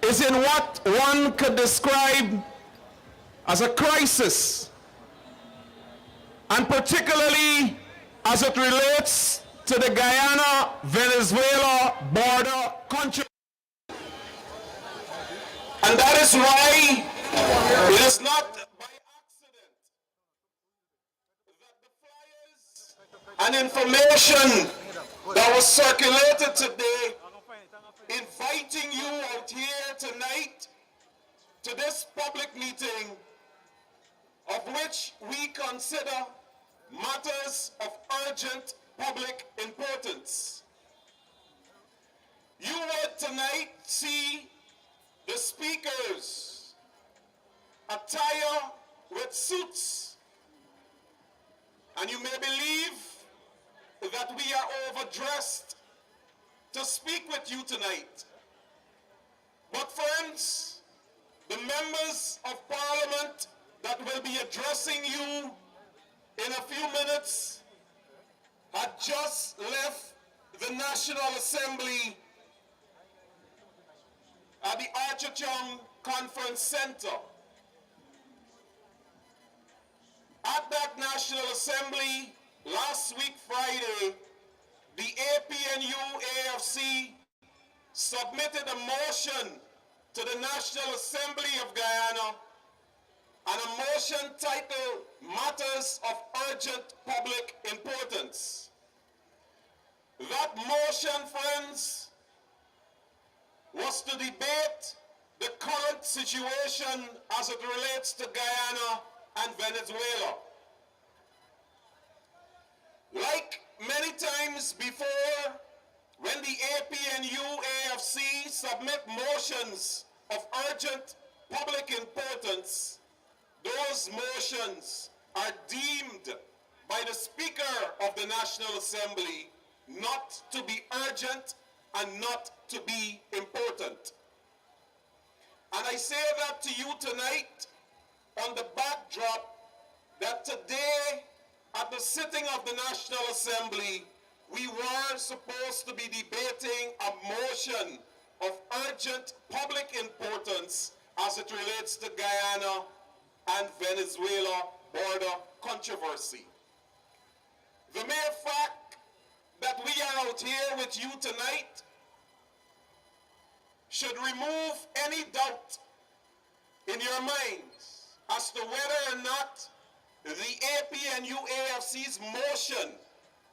is in what one could describe as a crisis, and particularly as it relates to the Guyana-Venezuela border controversy. And that is why it is not by accident that the flyers and information that was circulated today inviting you out here tonight to this public meeting, of which we consider matters of urgent public importance. You would tonight see the speakers attire with suits, and you may believe that we are overdressed to speak with you tonight. But friends, the members of Parliament that will be addressing you in a few minutes had just left the National Assembly at the Architecture Conference Center. At that National Assembly last week Friday, the APNU-AFC submitted a motion to the National Assembly of Guyana, and a motion titled Matters of Urgent Public Importance. That motion, friends, was to debate the current situation as it relates to Guyana and Venezuela. Like many times before, when the APNU-AFC submit motions of urgent public importance, those motions are deemed by the Speaker of the National Assembly not to be urgent and not to be important. And I say that to you tonight on the backdrop that today at the sitting of the National Assembly, we were supposed to be debating a motion of urgent public importance as it relates to Guyana and Venezuela border controversy. The mere fact that we are out here with you tonight should remove any doubt in your minds as to whether or not the APNU-AFC's motion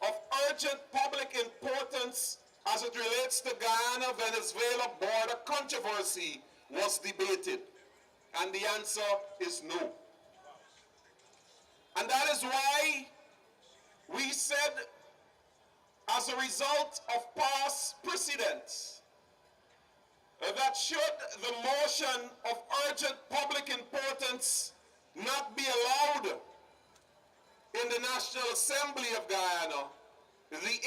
of urgent public importance as it relates to Guyana-Venezuela border controversy was debated. And the answer is no. And that is why we said, as a result of past precedents, that should the motion of urgent public importance not be allowed in the National Assembly of Guyana, the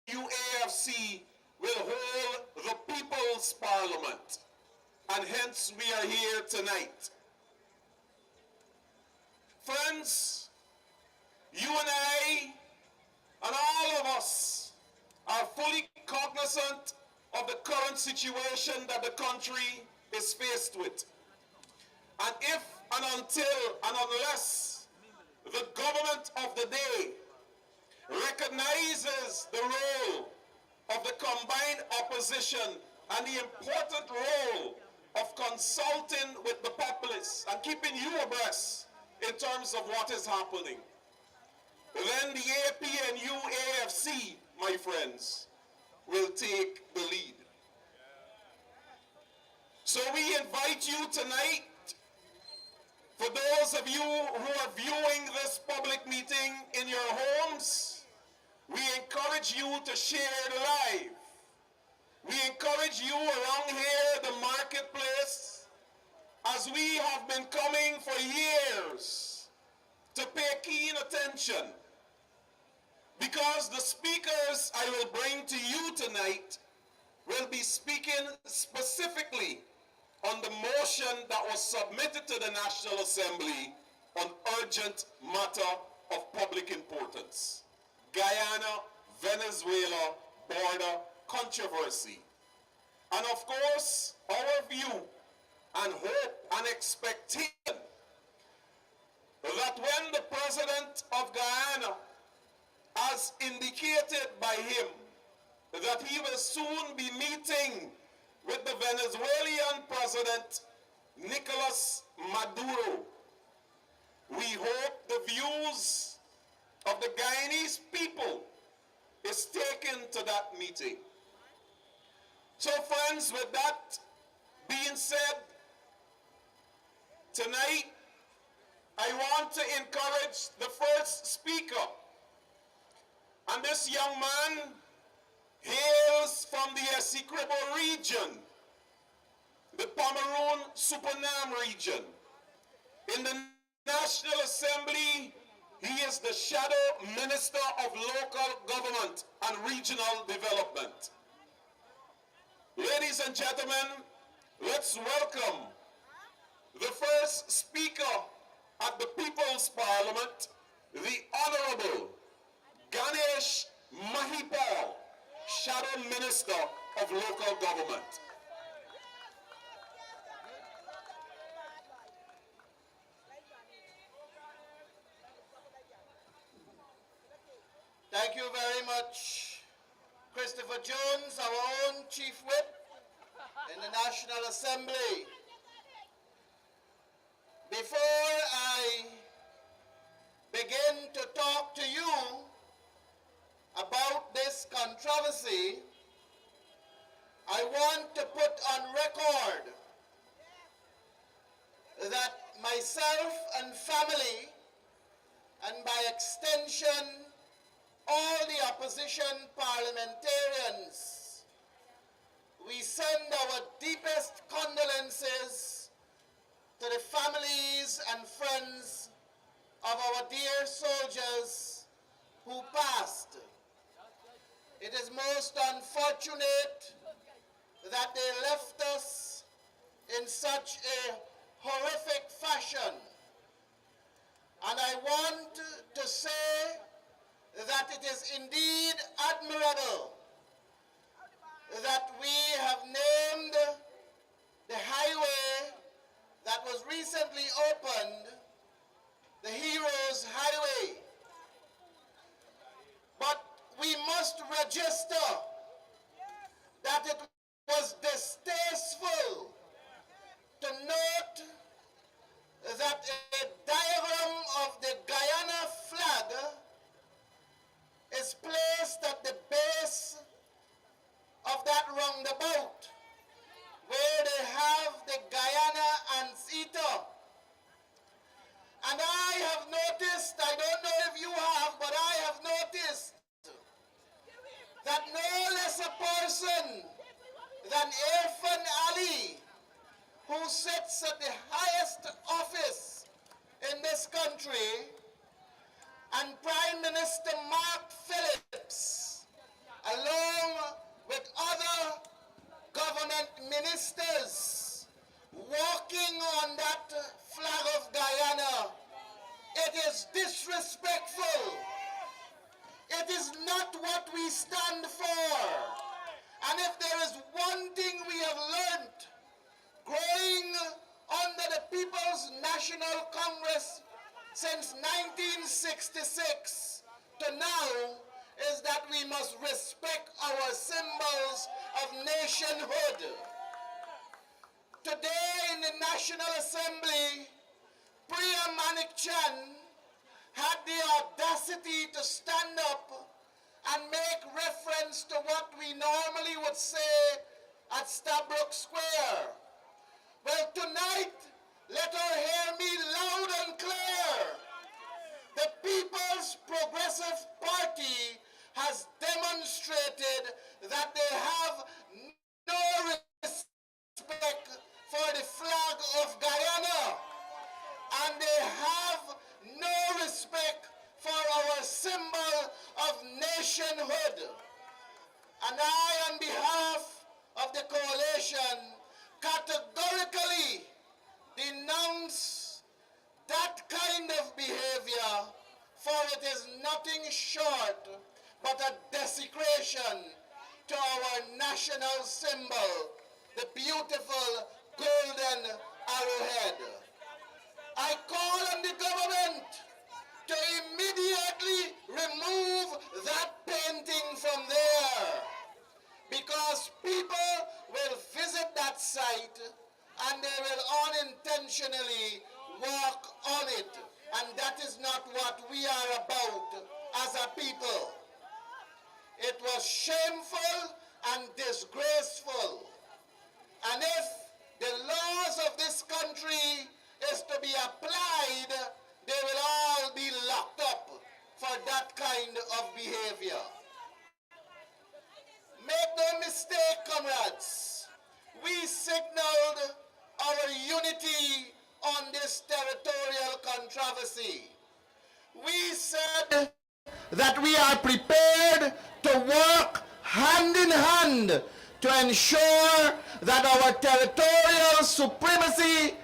APNU-AFC will hold the People's Parliament. And hence we are here tonight. Friends, you and I and all of us are fully cognizant of the current situation that the country is faced with. And if and until and unless the government of the day recognizes the role of the combined opposition and the important role of consulting with the populace and keeping you abreast in terms of what is happening, then the APNU-AFC, my friends, will take the lead. So we invite you tonight, for those of you who are viewing this public meeting in your homes, we encourage you to share it live. We encourage you around here, the marketplace, as we have been coming for years, to pay keen attention, because the speakers I will bring to you tonight will be speaking specifically on the motion that was submitted to the National Assembly on urgent matter of public importance, Guyana-Venezuela border controversy. And of course, our view and hope and expectation that when the President of Guyana, as indicated by him, that he will soon be meeting with the Venezuelan President Nicolas Maduro. We hope the views of the Guyanese people is taken to that meeting. So friends, with that being said, tonight I want to encourage the first speaker. And this young man hails from the Essequibo region, the Pomeroon Supernam region. In the National Assembly, he is the Shadow Minister of Local Government and Regional Development. Ladies and gentlemen, let's welcome the first speaker at the People's Parliament, the Honorable Ganesh Mahipal, Shadow Minister of Local Government. Thank you very much, Christopher Jones, our own Chief Whip in the National Assembly. Before I begin to talk to you about this controversy, I want to put on record that myself and family, and by extension, all the opposition parliamentarians, we send our deepest condolences to the families and friends of our dear soldiers who passed. It is most unfortunate that they left us in such a horrific fashion. And I want to say that it is indeed admirable that we have named the highway that was recently opened the Heroes Highway. But we must register that it was distasteful to note that a diagram of the Guyana flag is placed at the base of that roundabout, where they have the Guyana Anteater. And I have noticed, I don't know if you have, but I have noticed that no less a person than Irfan Ali, who sits at the highest office in this country, and Prime Minister Mark Phillips, along with other government ministers, walking on that flag of Guyana. It is disrespectful. It is not what we stand for. And if there is one thing we have learned growing under the People's National Congress since 1966 to now, is that we must respect our symbols of nationhood. Today in the National Assembly, Priya Manik-Chan had the audacity to stand up and make reference to what we normally would say at Stabrook Square. Well, tonight, let her hear me loud and clear. The People's Progressive Party has demonstrated that they have no respect for the flag of Guyana, and they have no respect for our symbol of nationhood. And I, on behalf of the coalition, categorically denounce that kind of behavior, for it is nothing short but a desecration to our national symbol the beautiful golden arrowhead. I call on the government to immediately remove that painting from there, because people will visit that site and they will unintentionally walk on it, and that is not what we are about as a people. It was shameful and disgraceful, and if the laws of this country is to be applied, they will all be locked up for that kind of behavior. Make no mistake, comrades, we signaled our unity on this territorial controversy. We said that we are prepared to work hand in hand to ensure that our territorial supremacy,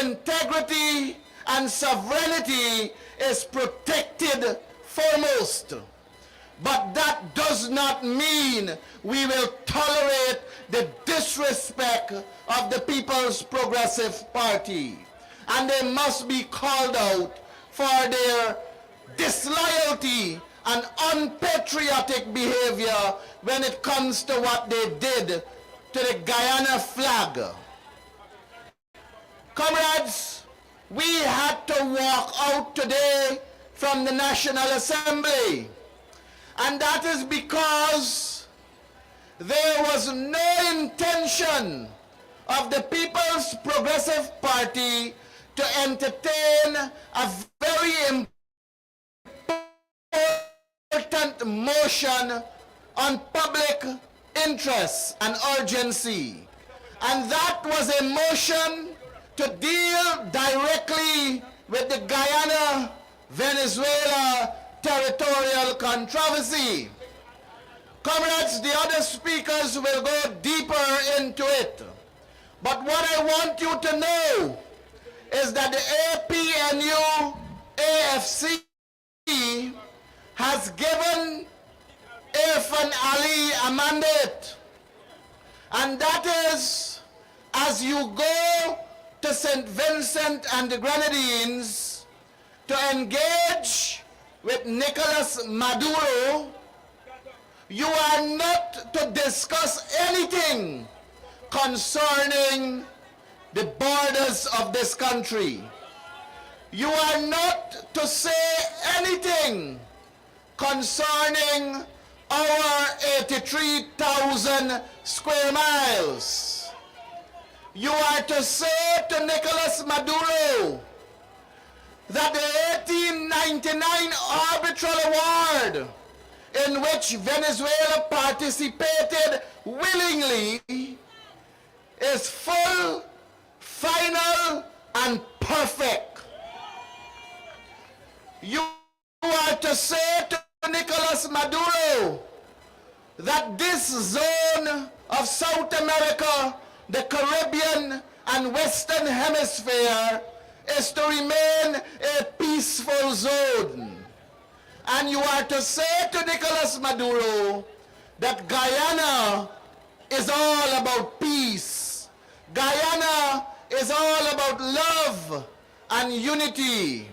integrity, and sovereignty is protected foremost. But that does not mean we will tolerate the disrespect of the People's Progressive Party. And they must be called out for their disloyalty and unpatriotic behavior when it comes to what they did to the Guyana flag. Comrades, we had to walk out today from the National Assembly, and that is because there was no intention of the People's Progressive Party to entertain a very important motion on public interest and urgency. And that was a motion to deal directly with the Guyana-Venezuela territorial controversy. Comrades, the other speakers will go deeper into it. But what I want you to know is that the APNU AFC has given Irfan Ali a mandate. And that is, as you go to St. Vincent and the Grenadines to engage with Nicolas Maduro, you are not to discuss anything concerning the borders of this country. You are not to say anything concerning our 83,000 square miles. You are to say to Nicolas Maduro that the 1899 arbitral award in which Venezuela participated willingly is full, final, and perfect. You are to say to Nicolas Maduro that this zone of South America, the Caribbean, and Western Hemisphere is to remain a peaceful zone. And you are to say to Nicolas Maduro that Guyana is all about peace. Guyana is all about love and unity.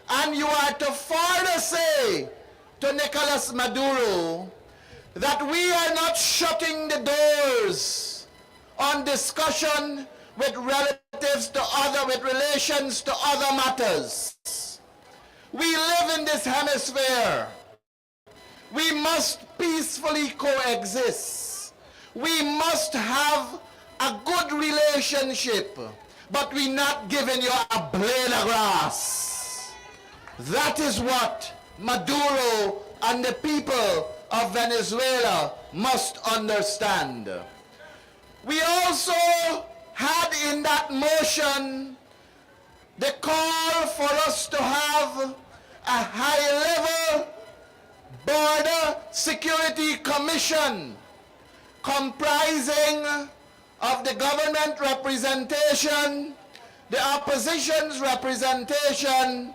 And you are to further say to Nicolas Maduro that we are not shutting the doors on discussion with relations to other matters. We live in this hemisphere. We must peacefully coexist. We must have a good relationship, but we're not giving you a blade of grass. That is what Maduro and the people of Venezuela must understand. We also had in that motion the call for us to have a high-level border security commission comprising of the government representation, the opposition's representation,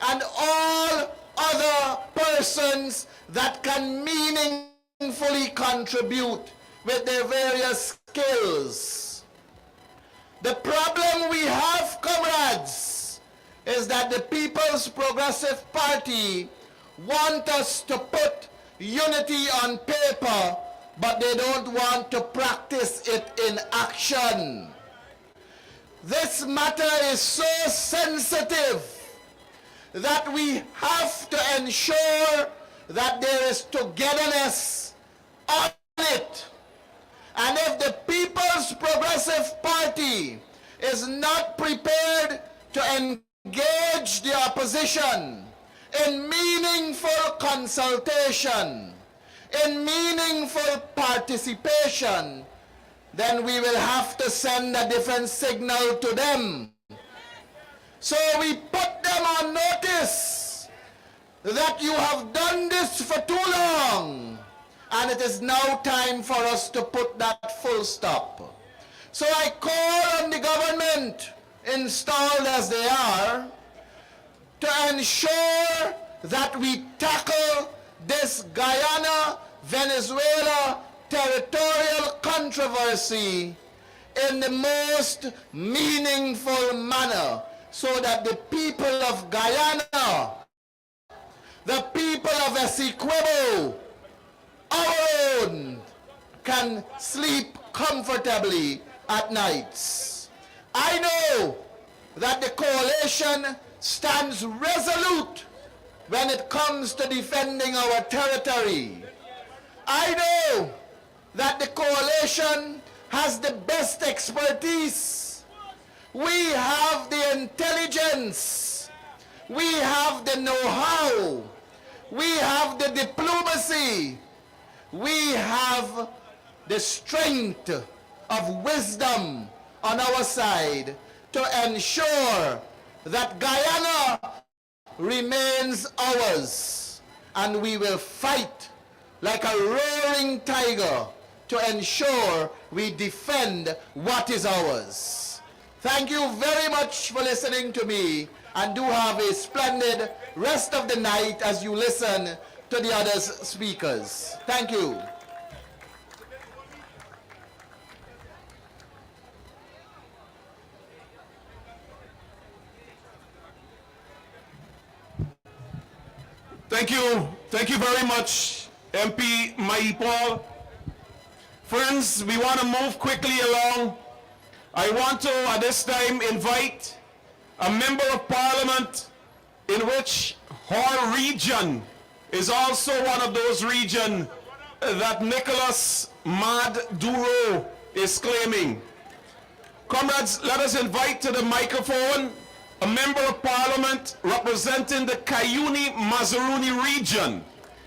and all other persons that can meaningfully contribute with their various kills. The problem we have, comrades, is that the People's Progressive Party want us to put unity on paper, but they don't want to practice it in action. This matter is so sensitive that we have to ensure that there is togetherness on it. And if the People's Progressive Party is not prepared to engage the opposition in meaningful consultation, in meaningful participation, then we will have to send a different signal to them. So we put them on notice that you have done this for too long, and it is now time for us to put that full stop. So I call on the government, installed as they are, to ensure that we tackle this Guyana-Venezuela territorial controversy in the most meaningful manner, so that the people of Guyana, the people of Essequibo, our own, can sleep comfortably at nights. I know that the coalition stands resolute when it comes to defending our territory. I know that the coalition has the best expertise. We have the intelligence. We have the know-how. We have the diplomacy. We have the strength of wisdom on our side to ensure that Guyana remains ours, and we will fight like a roaring tiger to ensure we defend what is ours. Thank you very much for listening to me, and do have a splendid rest of the night as you listen to the other speakers. Thank you. Thank you. Thank you very much, MP Maipol. Friends, we want to move quickly along. I want to, at this time, invite a member of parliament in which her region is also one of those regions that Nicholas Maduro is claiming. Comrades, let us invite to the microphone a member of parliament representing the Cayuni-Mazaruni region.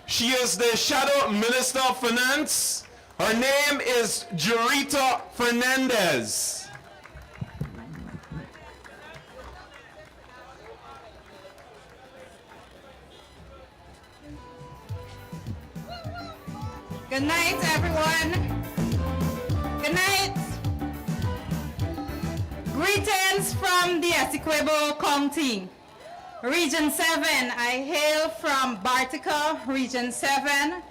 She is the Shadow Minister of Finance. Her name is Jurita Fernandez. Good night, everyone. Good night. Greetings from the Essequibo County, Region 7. I hail from Bartica, Region 7,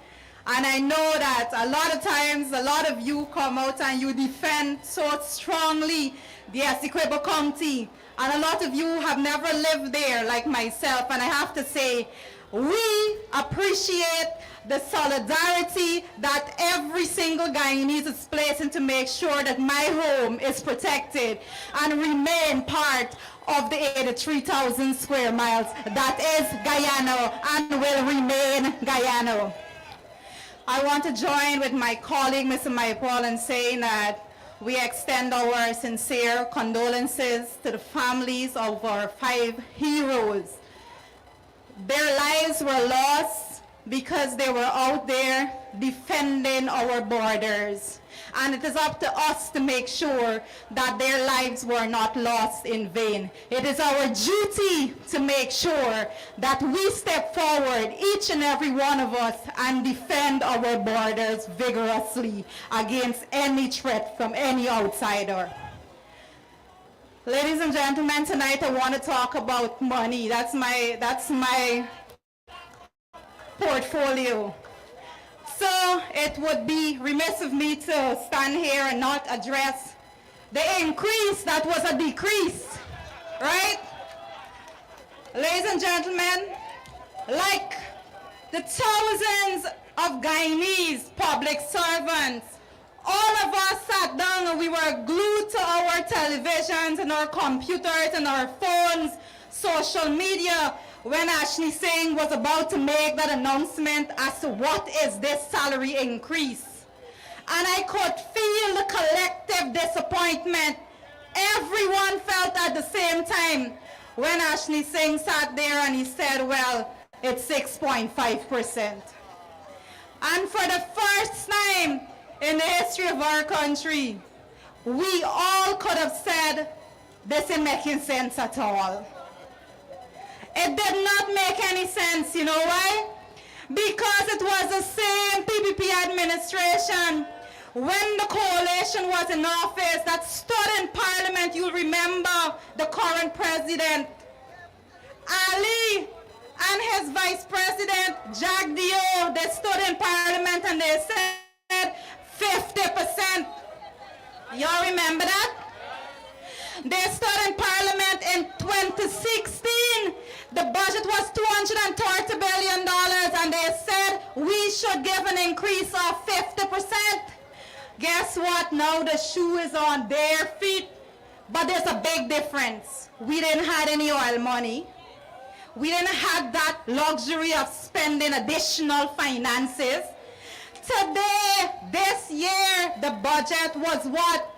and I know that a lot of times, a lot of you come out and you defend so strongly the Essequibo County, and a lot of you have never lived there like myself, and I have to say, we appreciate the solidarity that every single Guyanese is placing to make sure that my home is protected and remain part of the 83,000 square miles that is Guyana and will remain Guyana. I want to join with my colleague, Mr. Maipol, in saying that we extend our sincere condolences to the families of our 5 heroes. Their lives were lost because they were out there defending our borders. And it is up to us to make sure that their lives were not lost in vain. It is our duty to make sure that we step forward, each and every one of us, and defend our borders vigorously against any threat from any outsider. Ladies and gentlemen, tonight I want to talk about money. That's my portfolio. So it would be remiss of me to stand here and not address the increase that was a decrease, right? Ladies and gentlemen, like the thousands of Guyanese public servants, all of us sat down and we were glued to our televisions and our computers and our phones, social media, when Ashley Singh was about to make that announcement as to what is this salary increase. And I could feel the collective disappointment everyone felt at the same time when Ashley Singh sat there and he said, well, it's 6.5%. And for the first time in the history of our country, we all could have said, this isn't making sense at all. It did not make any sense, you know why? Because it was the same PPP administration when the coalition was in office that stood in Parliament. You'll remember the current president, Ali, and his vice president, Jagdeo, they stood in Parliament and they said 50%. Y'all remember that? They stood in Parliament in 2016. The budget was $230 billion and they said we should give an increase of 50%. Guess what? Now the shoe is on their feet. But there's a big difference. We didn't have any oil money. We didn't have that luxury of spending additional finances. Today, this year, the budget was what?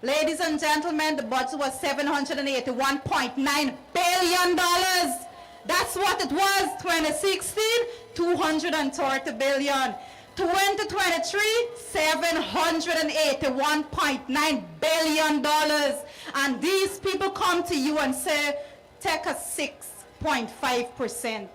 Ladies and gentlemen, the budget was $781.9 billion. That's what it was. 2016, $230 billion. 2023, $781.9 billion. And these people come to you and say, take a 6.5%.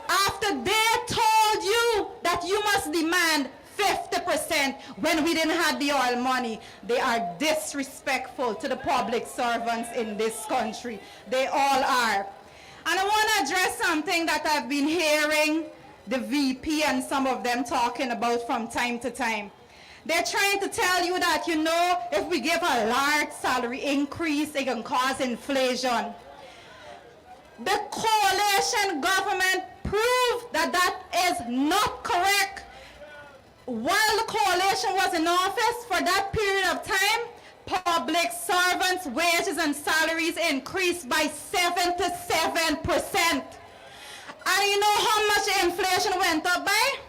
After they told you that you must demand 50% when we didn't have the oil money. They are disrespectful to the public servants in this country. They all are. And I want to address something that I've been hearing the VP and some of them talking about from time to time. They're trying to tell you that, you know, if we give a large salary increase, it can cause inflation. The coalition government proved that that is not correct. While the coalition was in office for that period of time, public servants' wages and salaries increased by 77%. And you know how much inflation went up by?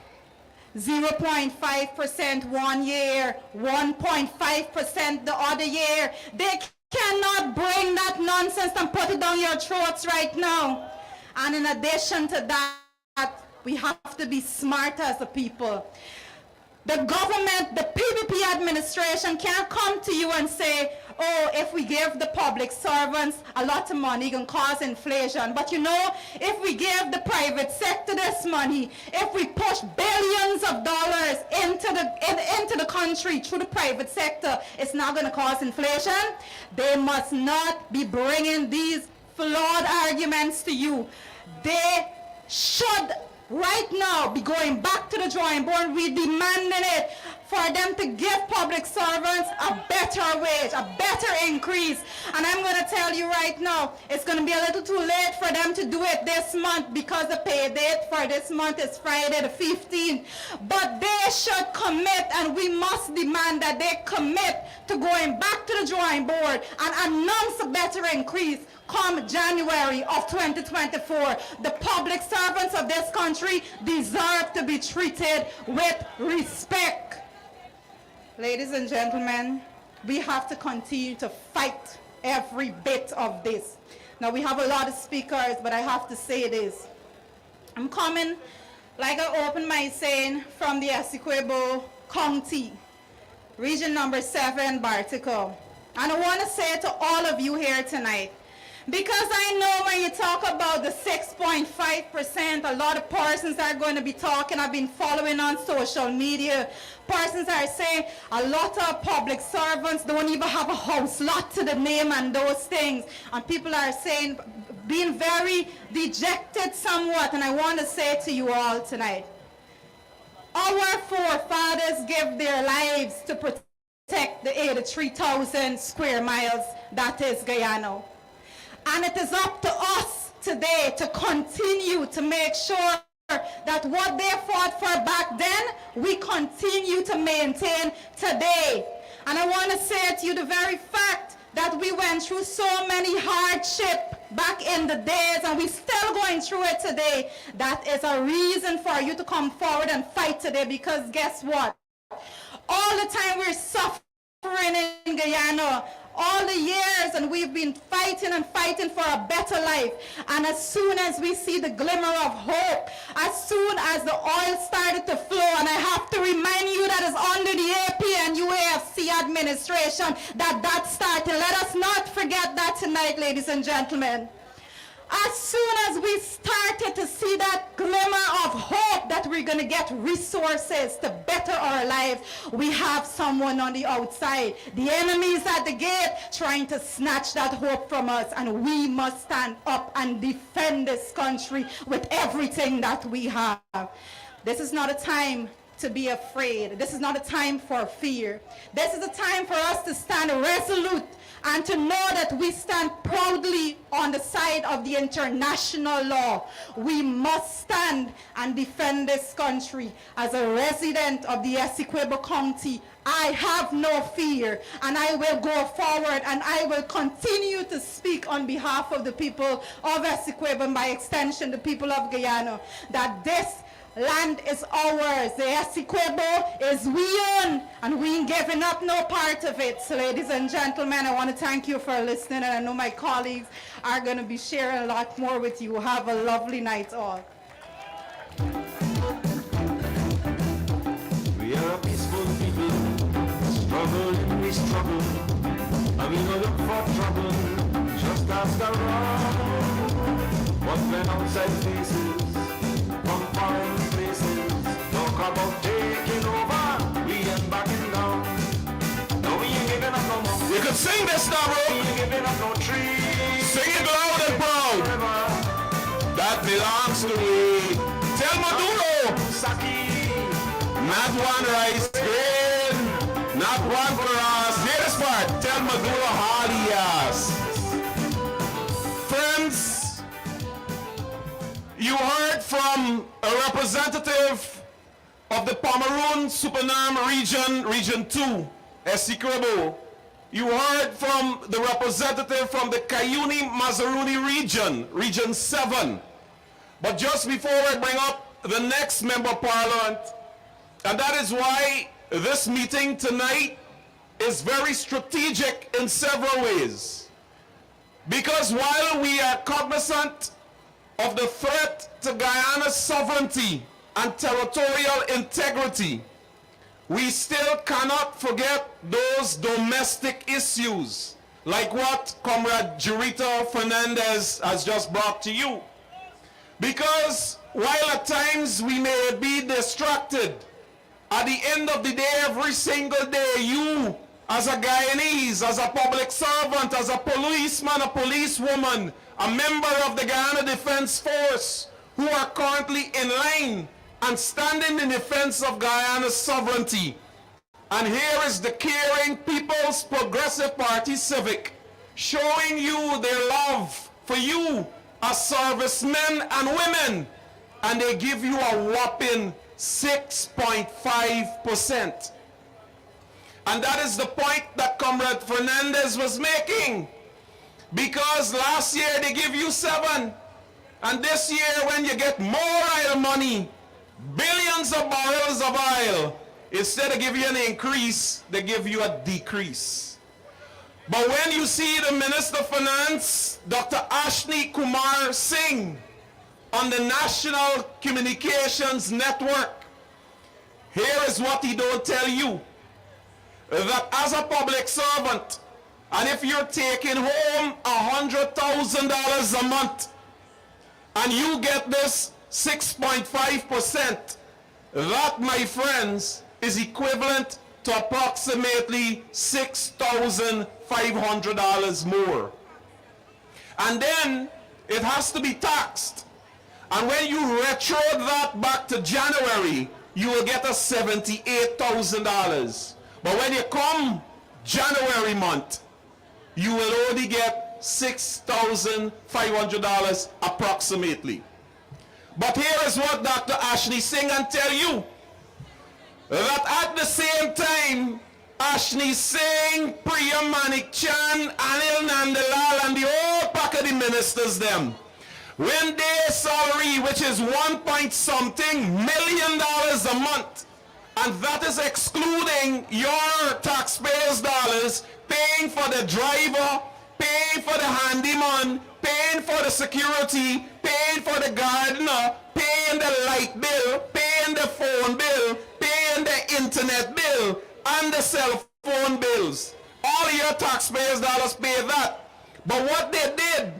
0.5% one year, 1.5% the other year. They cannot bring that nonsense and put it down your throats right now. And in addition to that, we have to be smart as a people. The government, the PPP administration can't come to you and say, oh, if we give the public servants a lot of money, it can cause inflation. But you know, if we give the private sector this money, if we push billions of dollars into the country through the private sector, it's not going to cause inflation. They must not be bringing these flawed arguments to you. They should right now be going back to the drawing board. We're demanding it for them to give public servants a better wage, a better increase. And I'm going to tell you right now, it's going to be a little too late for them to do it this month because the pay date for this month is Friday the 15th. But they should commit, and we must demand that they commit to going back to the drawing board and announce a better increase come January of 2024. The public servants of this country deserve to be treated with respect. Ladies and gentlemen, we have to continue to fight every bit of this. Now, we have a lot of speakers, but I have to say this. I'm coming, like I opened my saying, from the Essequibo County, region number 7, Bartico. And I want to say to all of you here tonight, because I know when you talk about the 6.5%, a lot of persons are going to be talking. I've been following on social media. Persons are saying a lot of public servants don't even have a house lot to the name and those things. And people are saying, being very dejected somewhat. And I want to say to you all tonight, Our forefathers gave their lives to protect the 83,000 square miles that is Guyana. And it is up to us today to continue to make sure that what they fought for back then, we continue to maintain today. And I want to say to you the very fact that we went through so many hardship back in the days and we're still going through it today, that is a reason for you to come forward and fight today, because guess what? All the time we're suffering in Guyana, all the years, and we've been fighting and fighting for a better life. And as soon as we see the glimmer of hope, as soon as the oil started to flow, and I have to remind you that it's under the AP and UAFC administration that started. Let us not forget that tonight, ladies and gentlemen. As soon as we started to see that glimmer of hope that we're going to get resources to better our lives, we have someone on the outside. The enemy is at the gate trying to snatch that hope from us, and we must stand up and defend this country with everything that we have. This is not a time to be afraid. This is not a time for fear. This is a time for us to stand resolute and to know that we stand proudly on the side of the international law. We must stand and defend this country. As a resident of the Essequibo County, I have no fear, and I will go forward and I will continue to speak on behalf of the people of Essequibo and by extension the people of Guyana, that this land is ours. The Essequibo is we own, and we ain't giving up no part of it. So ladies and gentlemen, I want to thank you for listening, and I know my colleagues are going to be sharing a lot more with you. Have a lovely night all. We are a peaceful people, struggling, we struggle, and we no look for trouble, just ask around. What when outside faces, from foreign places, talk about taking over, we ain't backing down. No, we ain't giving up no more. You can sing this now, We bro. ain't giving up no trees. Sing it loud and proud. Forever. That belongs to me. Tell Maduro. Saki. Not one rice grain, not one for us. Hear this part. Tell Maduro Halias. Friends, you heard from a representative of the Pomeroon Supernam region, Region 2, Essequibo. You heard from the representative from the Cayuni Mazaruni region, Region 7. But just before I bring up the next member of parliament, and that is why this meeting tonight is very strategic in several ways. Because while we are cognizant of the threat to Guyana's sovereignty and territorial integrity, we still cannot forget those domestic issues, like what Comrade Jurito Fernandez has just brought to you. Because while at times we may be distracted, at the end of the day, every single day, you, as a Guyanese, as a public servant, as a policeman, a policewoman, a member of the Guyana Defense Force, who are currently in line and standing in defense of Guyana's sovereignty. And here is the Caring People's Progressive Party Civic, showing you their love for you as servicemen and women, and they give you a whopping 6.5%. And that is the point that Comrade Fernandez was making. Because last year they give you 7. And this year when you get more oil money, billions of barrels of oil, instead of giving you an increase, they give you a decrease. But when you see the Minister of Finance, Dr. Ashni Kumar Singh, on the National Communications Network, here is what he don't tell you. That as a public servant, and if you're taking home $100,000 a month, and you get this 6.5%, that, my friends, is equivalent to approximately $6,500 more. And then it has to be taxed. And when you retro that back to January, you will get a $78,000. But when you come January month, you will only get $6,500 approximately. But here is what Dr. Ashley Singh can tell you. That at the same time, Ashley Singh, Priya Manik Chan, Anil Nandalal, and the whole pack of the ministers them, when their salary, which is $1.something million a month, and that is excluding your taxpayers' dollars, paying for the driver, paying for the handyman, paying for the security, paying for the gardener, paying the light bill, paying the phone bill, paying the internet bill, and the cell phone bills. All your taxpayers' dollars pay that. But what they did,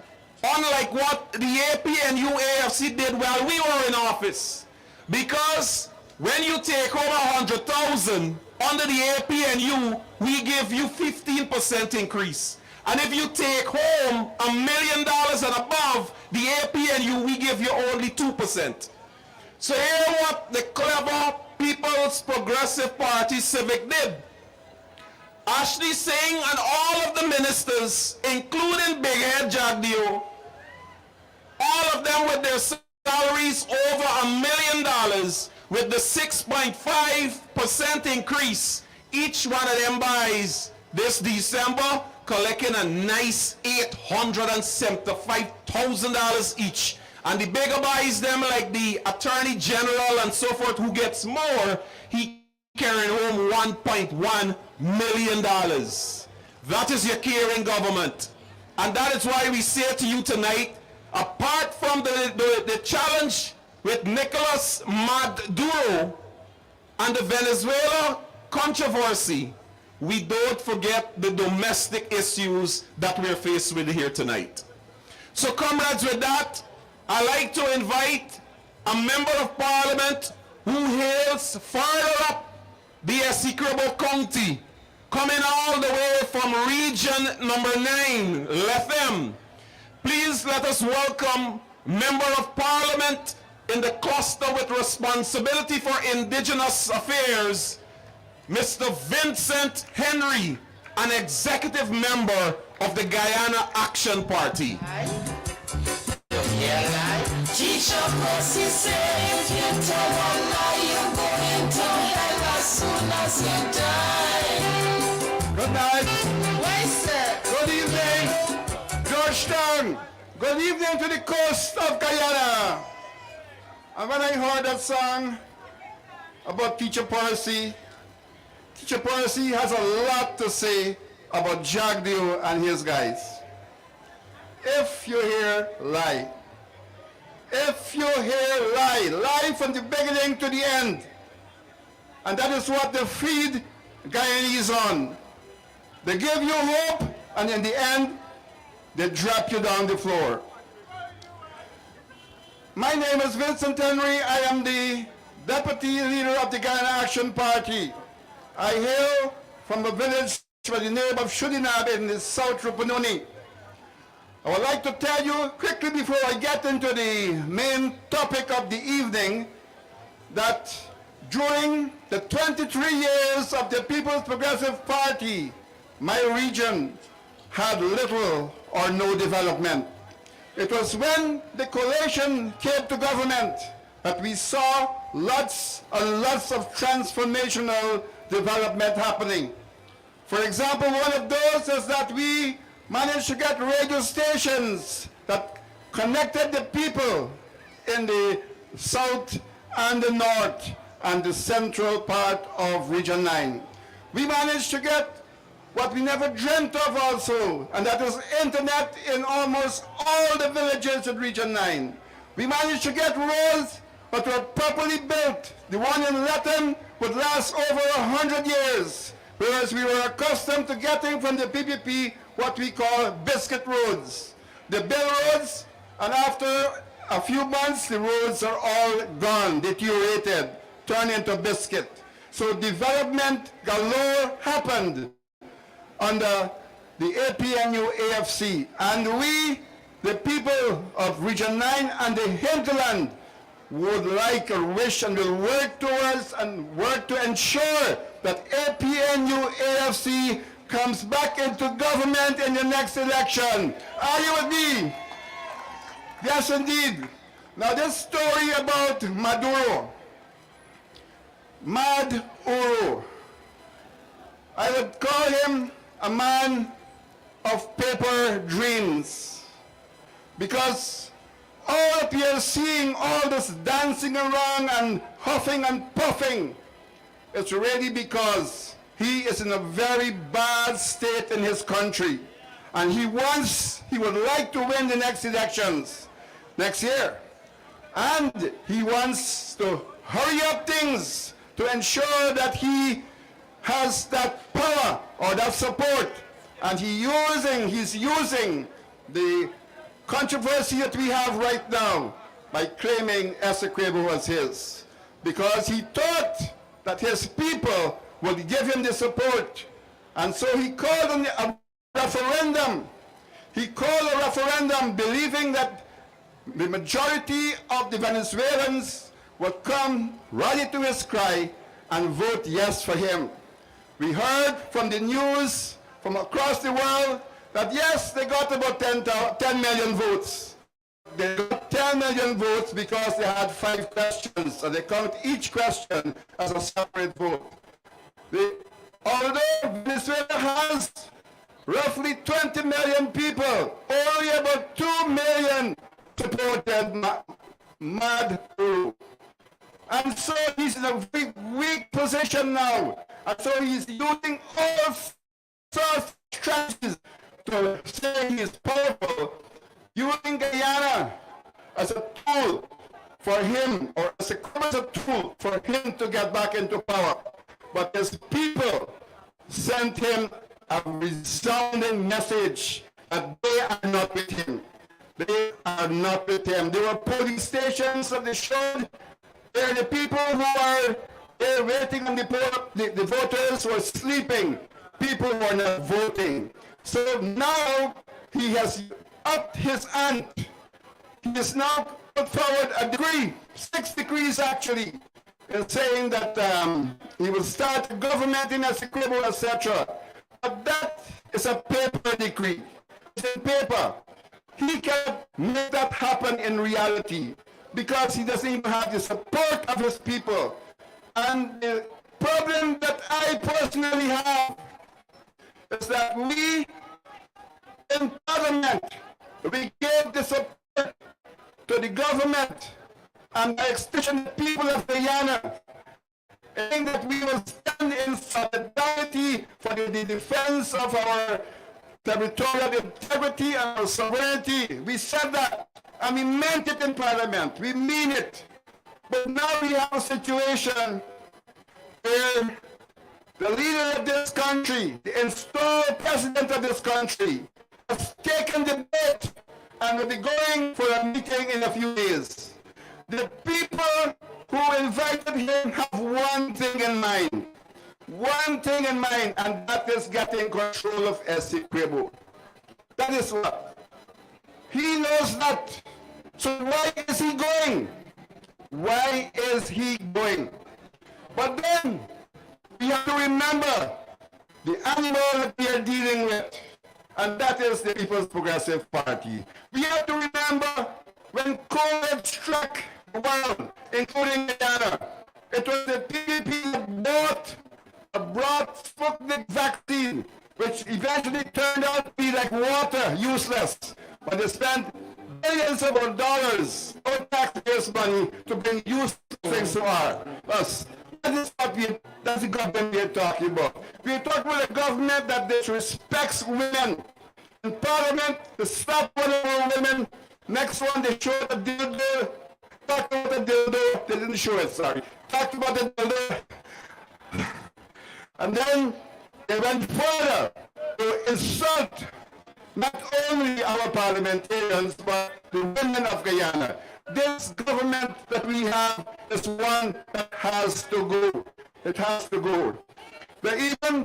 unlike what the APNU AFC did while we were in office, because when you take home 100,000 under the APNU, we give you 15% increase. And if you take home $1 million and above the APNU, we give you only 2%. So here's what the clever People's Progressive Party Civic did. Ashley Singh and all of the ministers, including Big Head Jagdeo, all of them with their salaries over $1 million, with the 6.5% increase, each one of them buys this December, collecting a nice $875,000 each. And the bigger buys them, like the Attorney General and so forth, who gets more, he carrying home $1.1 million. That is your caring government. And that is why we say to you tonight, apart from the challenge with Nicolas Maduro and the Venezuela controversy, we don't forget the domestic issues that we're faced with here tonight. So comrades, with that, I'd like to invite a member of parliament who hails farther up the Essequibo County, coming all the way from region number 9, Lethem. Please let us welcome Member of Parliament in the cluster with responsibility for Indigenous Affairs, Mr. Vincent Henry, an executive member of the Guyana Action Party. Teacher Percy said, if you tell one lie, you're going to hell as soon as you die. Good night. Wasted. Good evening, Georgetown. Good evening to the coast of Guyana. And when I heard that song about Teacher Percy has a lot to say about Jagdeo and his guys. If you hear lie, if you hear lie from the beginning to the end, and that is what they feed Guyanese on. They give you hope, and in the end, they drop you down the floor. My name is Vincent Henry. I am the deputy leader of the Guyana Action Party. I hail from a village by the name of Shudinab in the South Rupununi. I would like to tell you quickly before I get into the main topic of the evening that during the 23 years of the People's Progressive Party, my region had little or no development. It was when the coalition came to government that we saw lots and lots of transformational development happening. For example, one of those is that we managed to get radio stations that connected the people in the south and the north and the central part of Region 9. We managed to get what we never dreamt of also, and that is internet in almost all the villages in Region 9. We managed to get roads that were properly built. The one in Lethem would last over 100 years, whereas we were accustomed to getting from the PPP what we call biscuit roads. They build roads, and after a few months, the roads are all gone, deteriorated, turned into biscuit. So development galore happened under the APNU AFC. And we, the people of Region 9 and the hinterland, would like or wish and will work towards and work to ensure that APNU AFC comes back into government in the next election. Are you with me? Yes, indeed. Now this story about Maduro, Maduro, I would call him a man of paper dreams, because all that we are seeing, all this dancing around and huffing and puffing, it's really because he is in a very bad state in his country, and he would like to win the next elections next year, and he wants to hurry up things to ensure that he has that power or that support, and he's using the controversy that we have right now by claiming Essequibo as his, because he thought that his people would give him the support, and so he called on a referendum. He called a referendum believing that the majority of the Venezuelans would come rally to his cry and vote yes for him. We heard from the news from across the world that yes, they got about 10 million votes. They got 10 million votes because they had 5 questions, and they count each question as a separate vote. Although Venezuela has roughly 20 million people, only about 2 million supported Maduro. And so he's in a very weak position now. And so he's using all sorts of strategies to say he's powerful, using Guyana as a tool for him, or as a tool for him to get back into power. But his people sent him a resounding message that they are not with him. They are not with him. There were polling stations that they showed where the people who are there waiting on the voters were sleeping. People were not voting. So now he has upped his ante. He has now put forward a decree, 6 decrees actually, in saying that he will start a government in Essequibo, etc. But that is a paper decree. It's in paper. He can make that happen in reality because he doesn't even have the support of his people. And the problem that I personally have is that we in Parliament, we gave the support to the government and by extension the people of Guyana, saying that we will stand in solidarity for the defense of our territorial integrity and our sovereignty. We said that, and we meant it in Parliament. We mean it. But now we have a situation where the leader of this country, the installed president of this country, has taken the bait and will be going for a meeting in a few days. The people who invited him have one thing in mind. One thing in mind, and that is getting control of Essequibo. That is what. He knows that. So why is he going? Why is he going? But then, we have to remember the animal that we are dealing with, and that is the People's Progressive Party. We have to remember when COVID struck the world, including Guyana, it was the PPP that brought Sputnik vaccine, which eventually turned out to be like water, useless. But they spent billions of dollars of taxpayers' money to bring useful things to us. That is what that's the government we are talking about. We are talking about a government that disrespects women. In Parliament, they stop one of our women. Next one, they show the dildo. Talked about the dildo. They didn't show it, sorry. Talked about the dildo. And then they went further to insult not only our parliamentarians, but the women of Guyana. This government that we have is one that has to go. It has to go. They even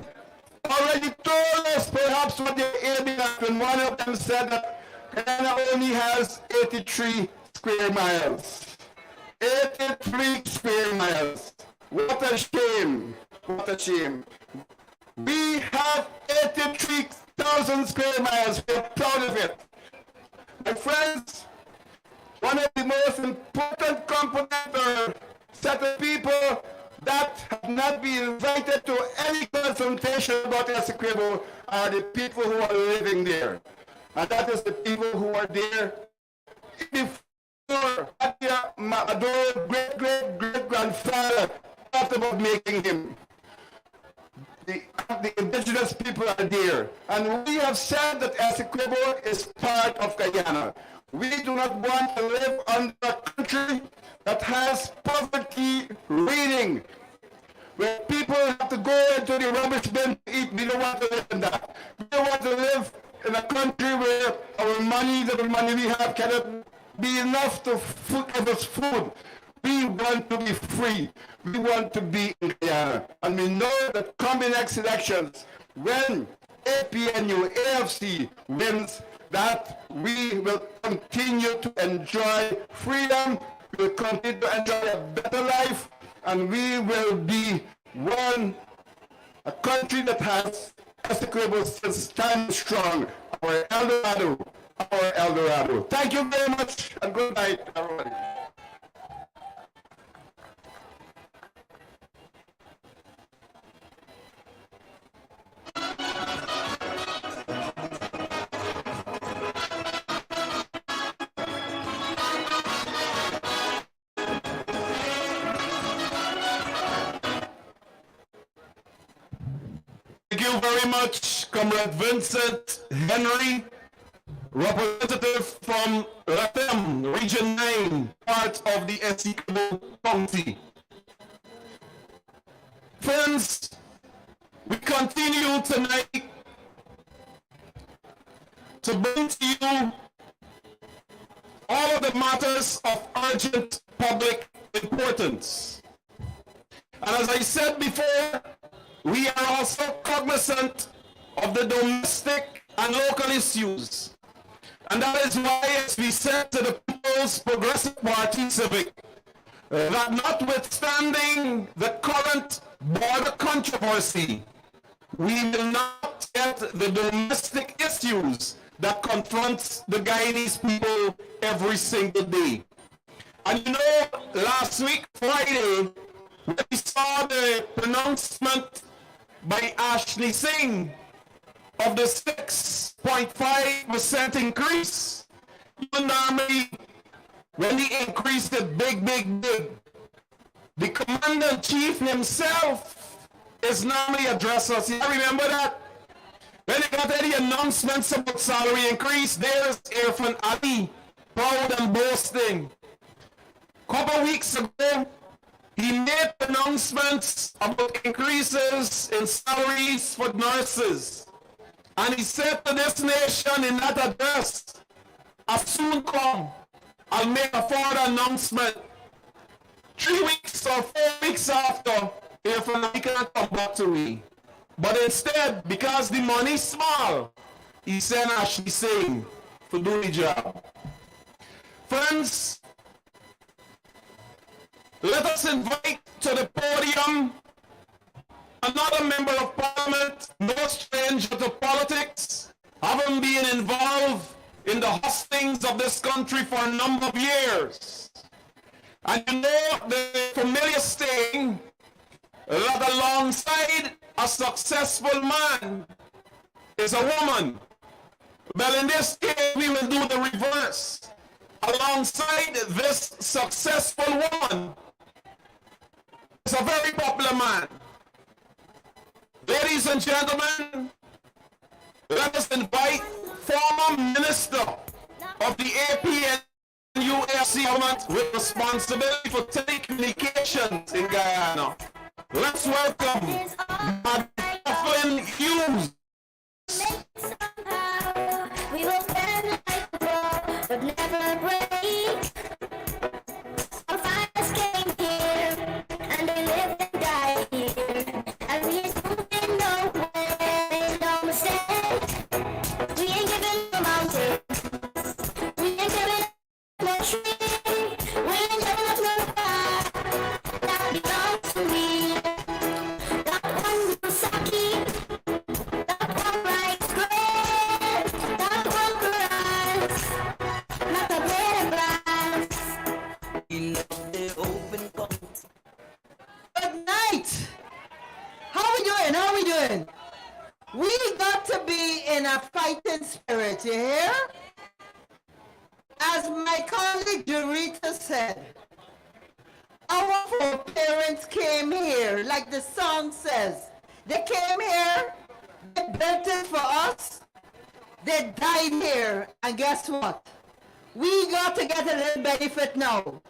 already told us perhaps what they're aiming at when one of them said that Guyana only has 83 square miles. 83 square miles. What a shame. What a shame. We have 83,000 square miles. We're proud of it. My friends, one of the most important components or set of people that have not been invited to any consultation about Essequibo are the people who are living there. And that is the people who are there before Adore's great-great-great-grandfather talked about making him. The indigenous people are there. And we have said that Essequibo is part of Guyana. We do not want to live under a country that has poverty reading, where people have to go into the rubbish bin to eat. We don't want to live in that. We don't want to live in a country where our money, the money we have, cannot be enough to give us food. We want to be free. We want to be in Guyana. And we know that coming next elections, when APNU, AFC wins, that we will continue to enjoy freedom, we will continue to enjoy a better life, and we will be a country that has Essequibo still stand strong. Our Eldorado, our Eldorado. Thank you very much, and good night, everybody. Thank you very much, Comrade Vincent Henry, representative from Latem, Region 9, part of the Essequibo County. Friends, we continue tonight to bring to you all of the matters of urgent public importance. And as I said before, we are also cognizant of the domestic and local issues. And that is why, as we said to the People's Progressive Party Civic, that notwithstanding the current border controversy, we will not get the domestic issues that confront the Guyanese people every single day. And you know, last week, Friday, we saw the pronouncement by Ashley Singh of the 6.5% increase. Even normally, when he increased it big, the commander-in-chief himself is normally addressed us. You remember that? When he got any announcements about salary increase, there's Irfan Ali, proud and boasting. A couple weeks ago, he made announcements about increases in salaries for nurses. And he said to this nation in that address, "I'll soon come, I'll make a further announcement." 3 weeks or 4 weeks after, if he can't come back to me. But instead, because the money's small, he sent Ashley Singh to do the job. Friends, let us invite to the podium another member of parliament, no stranger to politics, having been involved in the hustings of this country for a number of years. And you know the familiar saying that alongside a successful man is a woman. Well, in this case, we will do the reverse. Alongside this successful woman is a very popular man. Ladies and gentlemen, let us invite former Minister of the APNU government with responsibility for telecommunications in Guyana. Let's welcome Madeleine Hughes. We will bend like a bow, but never break. Our fathers came here, and they lived and died here. And we ain't moving nowhere, there's no mistake. We ain't giving no mountain, we ain't giving no tree, we ain't giving up no my colleague Dorita said, our foreparents came here, like the song says. They came here, they built it for us, they died here, and guess what? We got to get a little benefit now.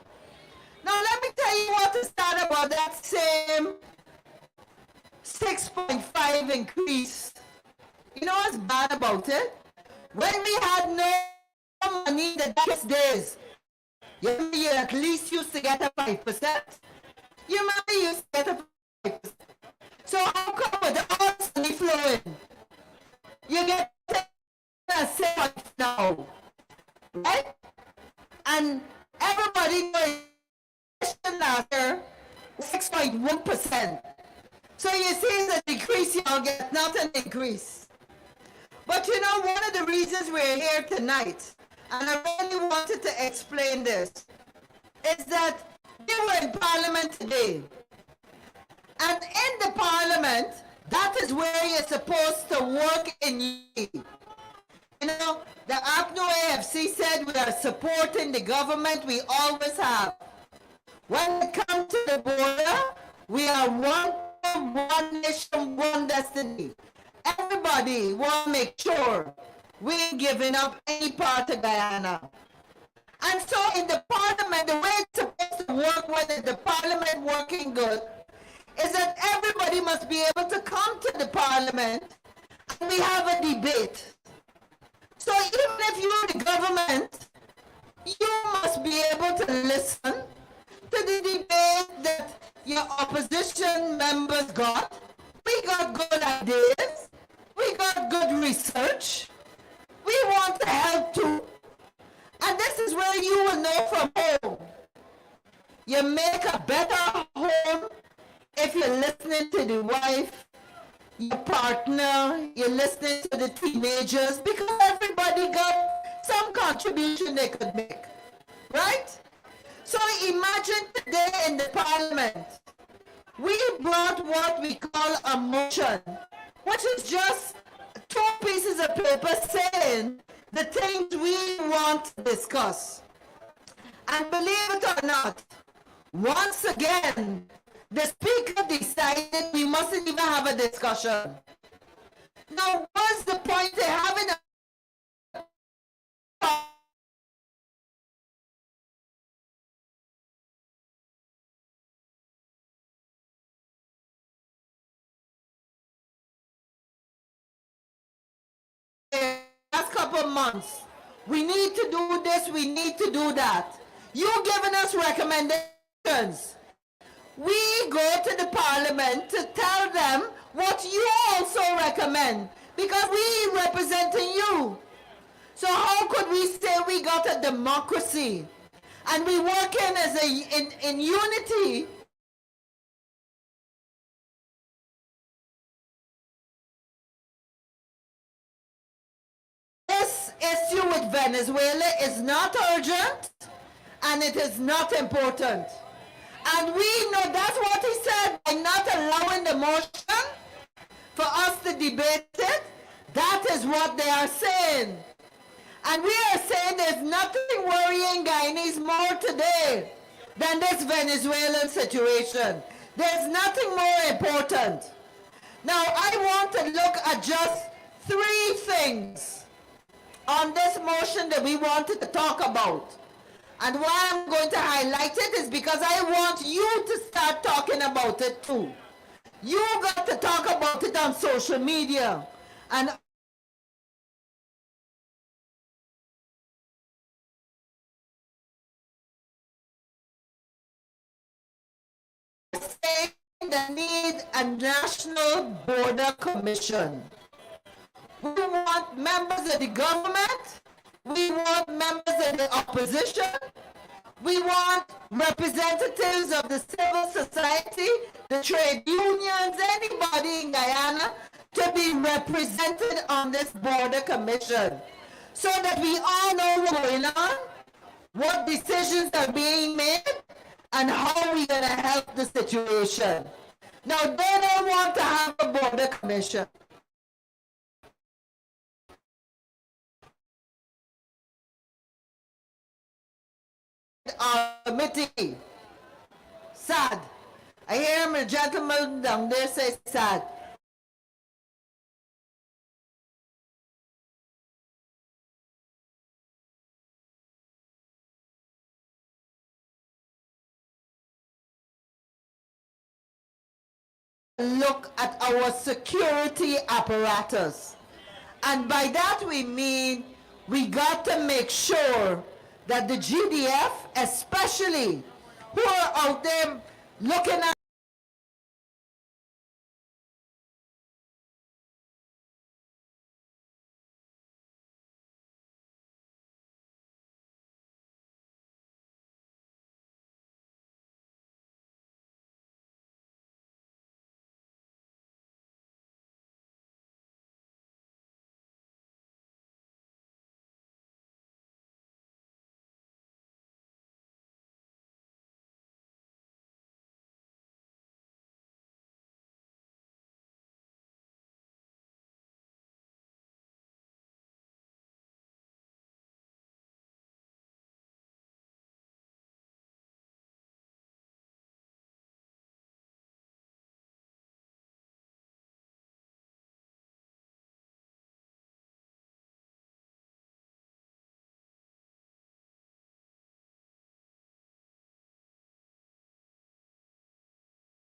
Now let me tell you what is sad about that same 6.5 increase. You know what's bad about it? When we had no money the darkest days, you at least used to get a 5%. You remember you used to get a 5%. So how come with all this money flowing, you get a 7 now, right? And everybody knows last year 6.1%. So you see the decrease you'll get, not an increase. But you know, one of the reasons we're here tonight, and I really wanted to explain this, is that we were in Parliament today. And in the Parliament, that is where you're supposed to work in unity. You know, the APNO AFC said we are supporting the government, we always have. When it comes to the border, we are one nation, one destiny. Everybody want to make sure we ain't giving up any part of Guyana. And so in the Parliament, the way it's supposed to work when the Parliament working good is that everybody must be able to come to the Parliament and we have a debate. So even if you're the government, you must be able to listen to the debate that your opposition members got. We got good ideas. We got good research. We want to help too. And this is where you will know from home. You make a better home if you're listening to the wife, your partner, you're listening to the teenagers, because everybody got some contribution they could make, right? So imagine today in the Parliament, we brought what we call a motion, which is just 2 pieces of paper saying the things we want to discuss. And believe it or not, once again, the speaker decided we mustn't even have a discussion. Now, what's the point of having a last couple of months? We need to do this, we need to do that. You're giving us recommendations. We go to the Parliament to tell them what you also recommend, because we representing you. So how could we say we got a democracy and we working as in unity? This issue with Venezuela is not urgent and it is not important. And we know that's what he said by not allowing the motion for us to debate it. That is what they are saying. And we are saying there's nothing worrying Guyanese more today than this Venezuelan situation. There's nothing more important. Now I want to look at just 3 things on this motion that we wanted to talk about. And why I'm going to highlight it is because I want you to start talking about it too. You got to talk about it on social media. And saying they need a national border commission. We want members of the government. We want members of the opposition. We want representatives of the civil society, the trade unions, anybody in Guyana to be represented on this border commission so that we all know what's going on, what decisions are being made, and how we're going to help the situation. Now, they don't want to have a border commission. committee. Sad. I hear him, a gentleman down there say sad. Look at our security apparatus. And by that we mean we got to make sure that the GDF, especially, who are out there looking at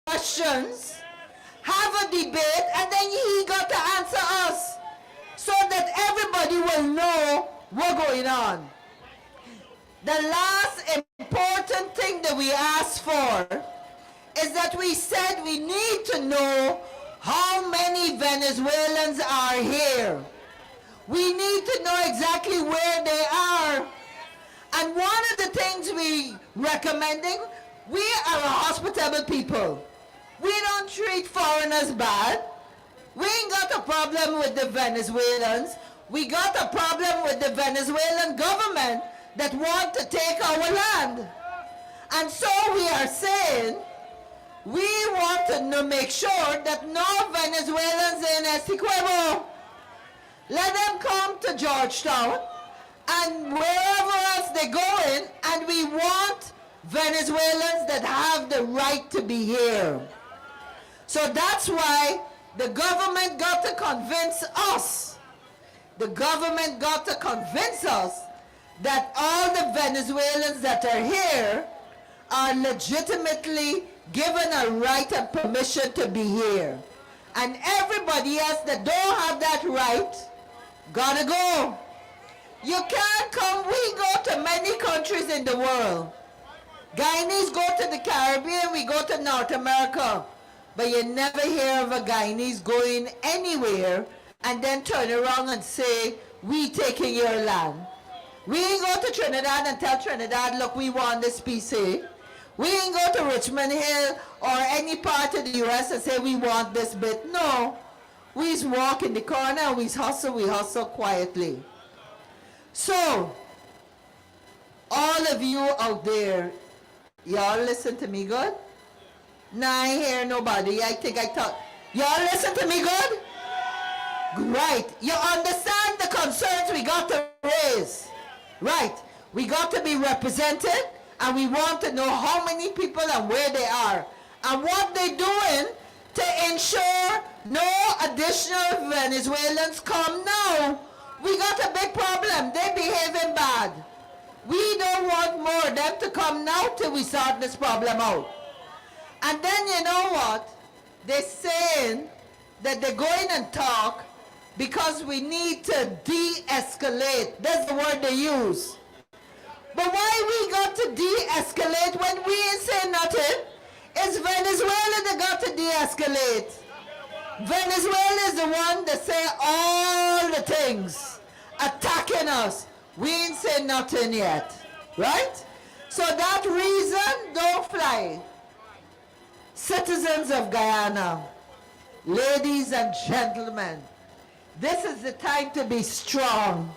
questions, have a debate, and then he got to answer us so that everybody will know what's going on. The last important thing that we asked for is that we said we need to know how many Venezuelans are here. We need to know exactly where they are. And one of the things we recommending, we are a hospitable people. We don't treat foreigners bad. We ain't got a problem with the Venezuelans. We got a problem with the Venezuelan government that want to take our land. And so we are saying, we want to make sure that no Venezuelans in Essequibo, let them come to Georgetown and wherever else they're going, and we want Venezuelans that have the right to be here. So that's why the government got to convince us. The government got to convince us that all the Venezuelans that are here are legitimately given a right and permission to be here. And everybody else that don't have that right, gotta go. You can't come. We go to many countries in the world. Guyanese go to the Caribbean, we go to North America. But you never hear of a Guyanese going anywhere and then turn around and say, we taking your land. We ain't go to Trinidad and tell Trinidad, look, we want this piece here. We ain't go to Richmond Hill or any part of the U.S. and say we want this bit. No. We just walk in the corner and we hustle quietly. So, all of you out there, y'all listen to me good? Nah, I hear nobody. I think I thought, y'all listen to me good? Right. You understand the concerns we got to raise. Right. We got to be represented and we want to know how many people and where they are and what they're doing to ensure no additional Venezuelans come now. We got a big problem. They're behaving bad. We don't want more of them to come now till we sort this problem out. And then you know what? They're saying that they're going and talk because we need to de-escalate. That's the word they use. But why we got to de-escalate when we ain't saying nothing? It's Venezuela that got to de-escalate. Venezuela is the one that say all the things, attacking us. We ain't saying nothing yet, right? So that reason, don't fly. Citizens of Guyana, ladies and gentlemen, this is the time to be strong.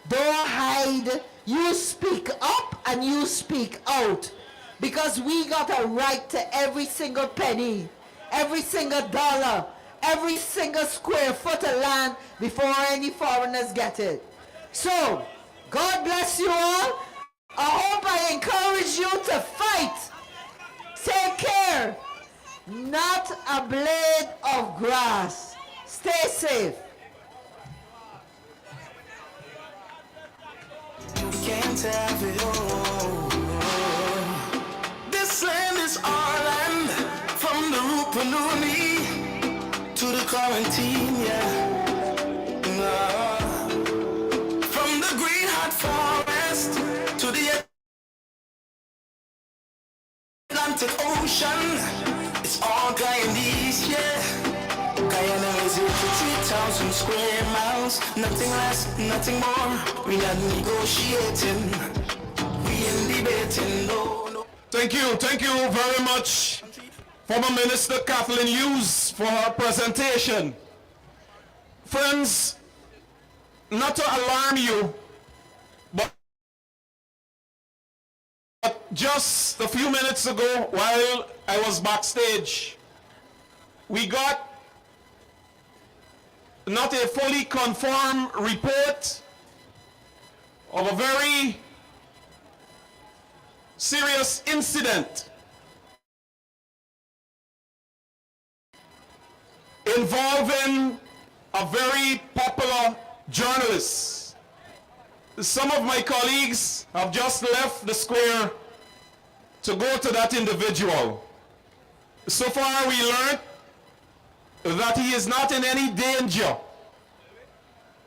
Don't hide. You speak up and you speak out. Because we got a right to every single penny, every single dollar, every single square foot of land before any foreigners get it. So, God bless you all. I hope I encourage not a blade of grass. Stay safe. You can't have it all. This land is our land, from the Rupununi to the quarantine, yeah. From the green hot forest to the Atlantic Ocean, it's all Guyanese, yeah. Guyana is equal to 3,000 square miles, nothing less, nothing more. We not negotiating, we ain't debating, no, no. Thank you very much, former Minister Kathleen Hughes, for her presentation. Friends, not to alarm you, but just a few minutes ago, while I was backstage, we got not a fully confirmed report of a very serious incident involving a very popular journalist. Some of my colleagues have just left the square to go to that individual. So far we learned that he is not in any danger,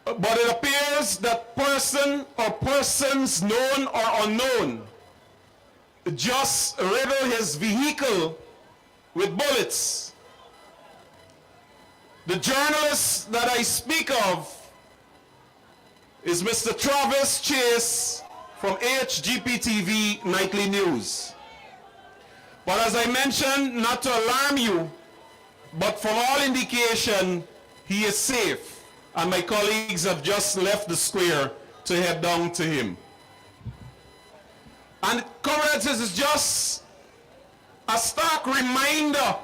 but it appears that person or persons known or unknown just riddled his vehicle with bullets. The journalist that I speak of is Mr. Travis Chase from HGP-TV Nightly News. But as I mentioned, not to alarm you, but from all indication, he is safe, and my colleagues have just left the square to head down to him. And comrades, this is just a stark reminder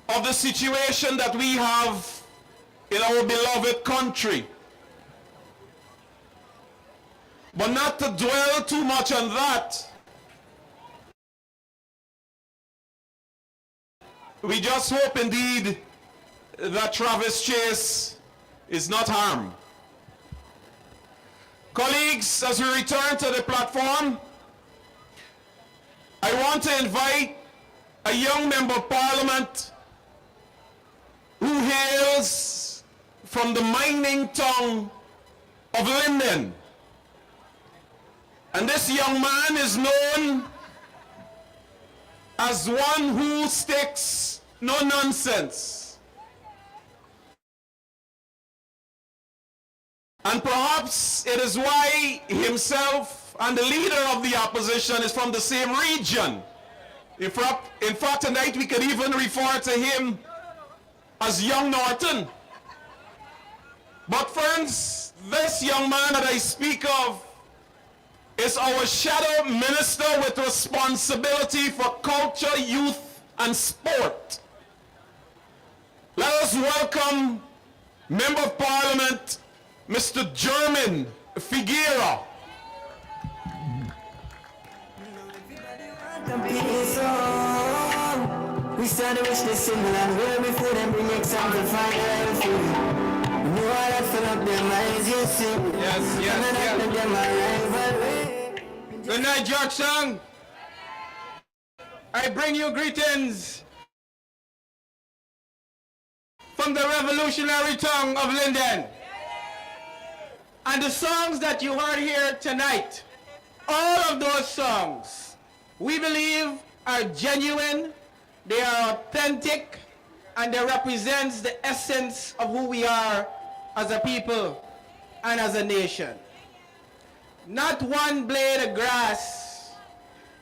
of the situation that we have in our beloved country. But not to dwell too much on that, we just hope indeed that Travis Chase is not harmed. Colleagues, as we return to the platform, I want to invite a young member of parliament who hails from the mining town of Linden. And this young man is known as one who sticks no nonsense. And perhaps it is why himself and the leader of the opposition is from the same region. In fact, tonight we could even refer to him as Young Norton. But friends, this young man that I speak of is our shadow minister with responsibility for culture, youth, and sport. Let us welcome Member of Parliament, Mr. German Figuera. We started wish this in land where before them bring example find their food. You know how that fill up their minds, you see. Yes. Good night, Georgetown. I bring you greetings from the revolutionary tongue of Linden. And the songs that you heard here tonight, all of those songs, we believe are genuine, they are authentic, and they represent the essence of who we are as a people and as a nation. Not one blade of grass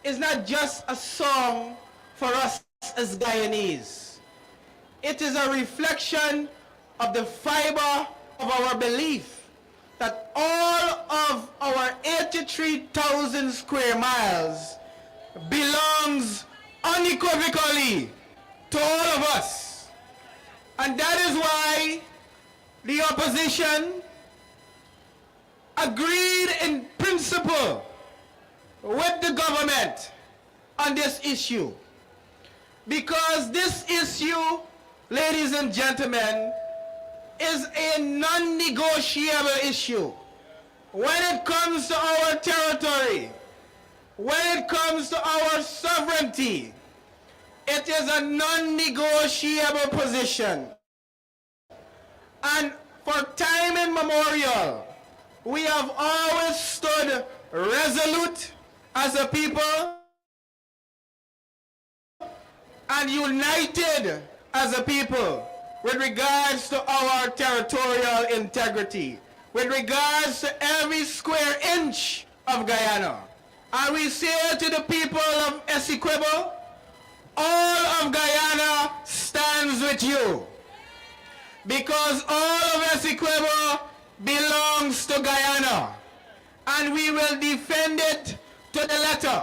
is not just a song for us as Guyanese. It is a reflection of the fiber of our belief that all of our 83,000 square miles belongs unequivocally to all of us. And that is why the opposition agreed in principle with the government on this issue. because this issue, ladies and gentlemen, is a non-negotiable issue. When it comes to our territory, when it comes to our sovereignty, it is a non-negotiable position. And for time immemorial, we have always stood resolute as a people and united as a people with regards to our territorial integrity, with regards to every square inch of Guyana. And we say to the people of Essequibo, all of Guyana stands with you, because all of Essequibo belongs to Guyana, and we will defend it to the letter.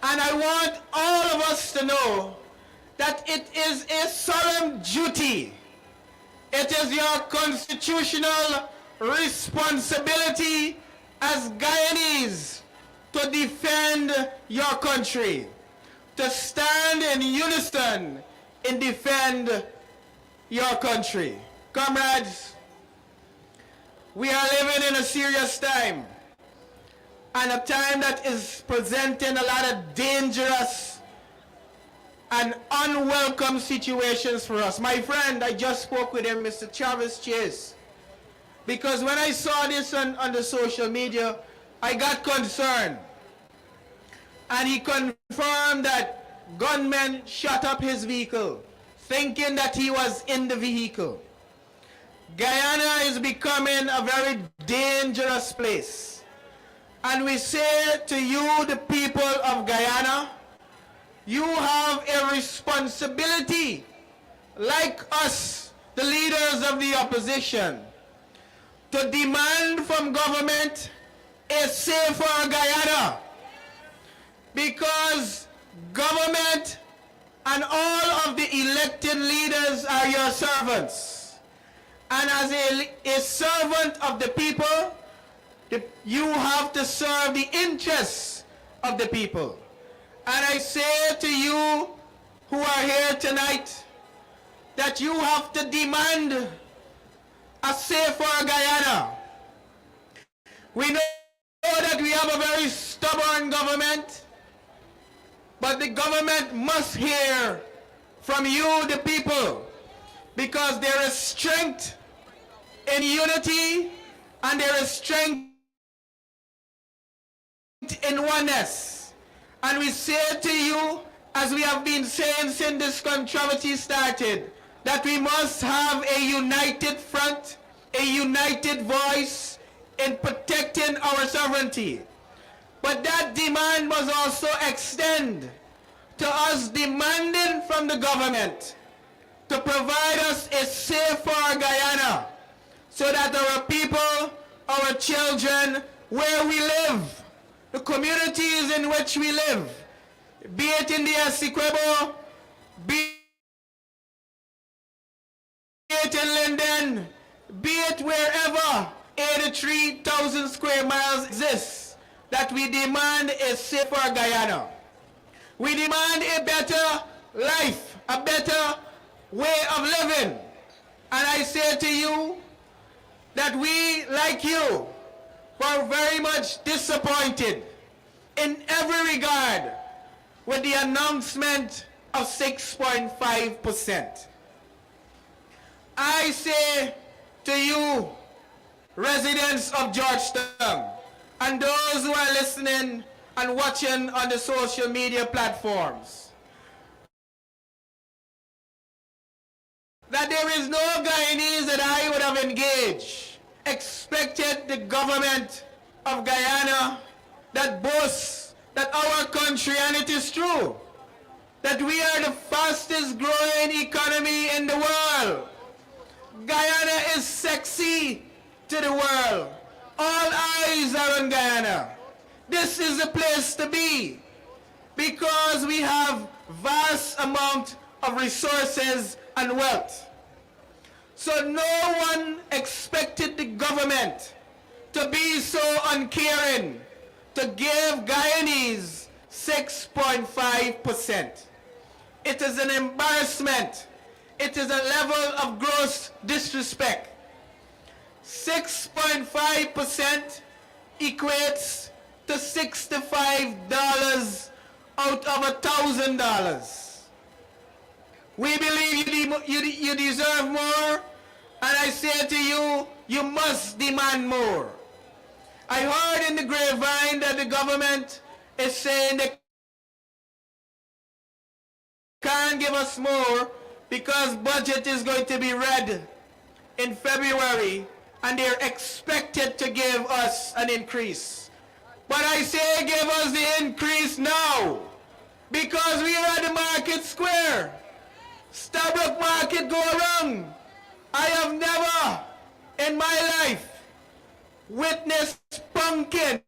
And I want all of us to know that it is a solemn duty. It is your constitutional responsibility as Guyanese to defend your country, to stand in unison and defend your country. Comrades, we are living in a serious time, and a time that is presenting a lot of dangerous and unwelcome situations for us. My friend, I just spoke with him, Mr. Travis Chase, because when I saw this on the social media, I got concerned. And he confirmed that gunmen shot up his vehicle, thinking that he was in the vehicle. Guyana is becoming a very dangerous place. And we say to you, the people of Guyana, you have a responsibility, like us, the leaders of the opposition, to demand from government a safer Guyana. Because government and all of the elected leaders are your servants. And as a servant of the people, you have to serve the interests of the people. And I say to you who are here tonight that you have to demand a safer Guyana. We know that we have a very stubborn government, but the government must hear from you, the people, because there is strength in unity and there is strength in oneness. And we say to you, as we have been saying since this controversy started, that we must have a united front, a united voice in protecting our sovereignty. But that demand must also extend to us demanding from the government to provide us a safer Guyana, so that our people, our children, where we live, the communities in which we live, be it in the Essequibo, be it in Linden, be it wherever 83,000 square miles exists, that we demand a safer Guyana. We demand a better life, a better way of living. And I say to you that we, like you, were very much disappointed in every regard with the announcement of 6.5%. I say to you, residents of Georgetown, and those who are listening and watching on the social media platforms, that there is no Guyanese that I would have engaged, expected the government of Guyana that boasts that our country, and it is true, that we are the fastest growing economy in the world. Guyana is sexy to the world. All eyes are on Guyana. This is the place to be, because we have vast amount of resources and wealth. So no one expected the government to be so uncaring to give Guyanese 6.5%. It is an embarrassment. It is a level of gross disrespect. 6.5% equates to $65 out of $1,000. We believe you deserve more, and I say to you, you must demand more. I heard in the grapevine that the government is saying they can't give us more because budget is going to be read in February and they're expected to give us an increase. But I say give us the increase now because we are at the market square. Starbuck Market go around. I have never in my life witnessed pumpkin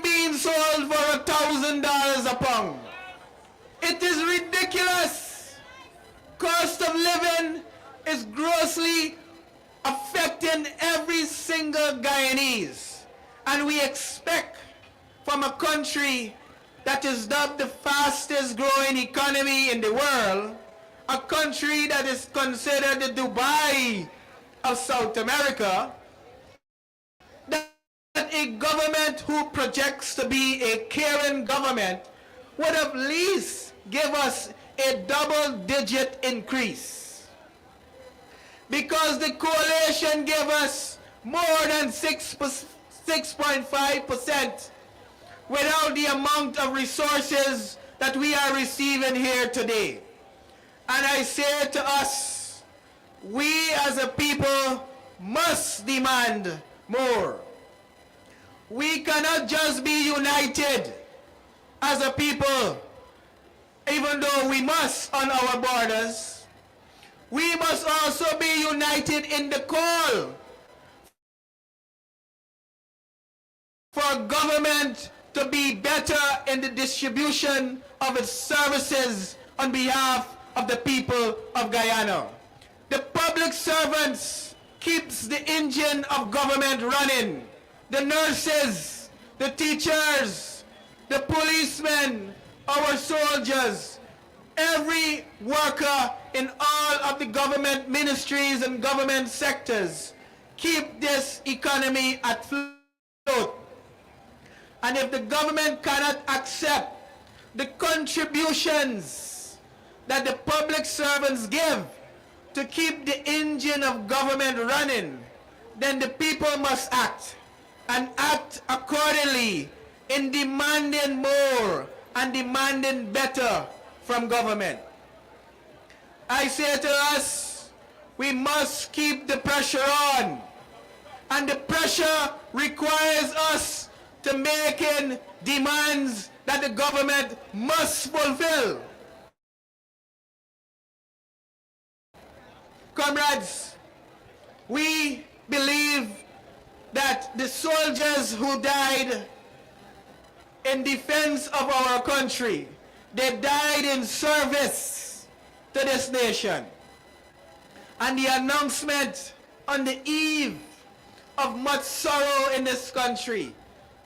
being sold for $1,000 a pound. It is ridiculous. Cost of living is grossly affecting every single Guyanese. And we expect from a country that is dubbed the fastest growing economy in the world, a country that is considered the Dubai of South America, that a government who projects to be a caring government would at least give us a double-digit increase. Because the coalition gave us more than 6.5% without the amount of resources that we are receiving here today. And I say to us, we as a people must demand more. We cannot just be united as a people, even though we must on our borders. We must also be united in the call for government to be better in the distribution of its services on behalf of the people of Guyana. The public servants keeps the engine of government running. The nurses, the teachers, the policemen, our soldiers, every worker in all of the government ministries and government sectors keep this economy at float. And if the government cannot accept the contributions that the public servants give to keep the engine of government running, then the people must act, and act accordingly in demanding more and demanding better from government. I say to us, we must keep the pressure on, and the pressure requires us to making demands that the government must fulfill. Comrades, we believe that the soldiers who died in defense of our country, they died in service to this nation. And the announcement on the eve of much sorrow in this country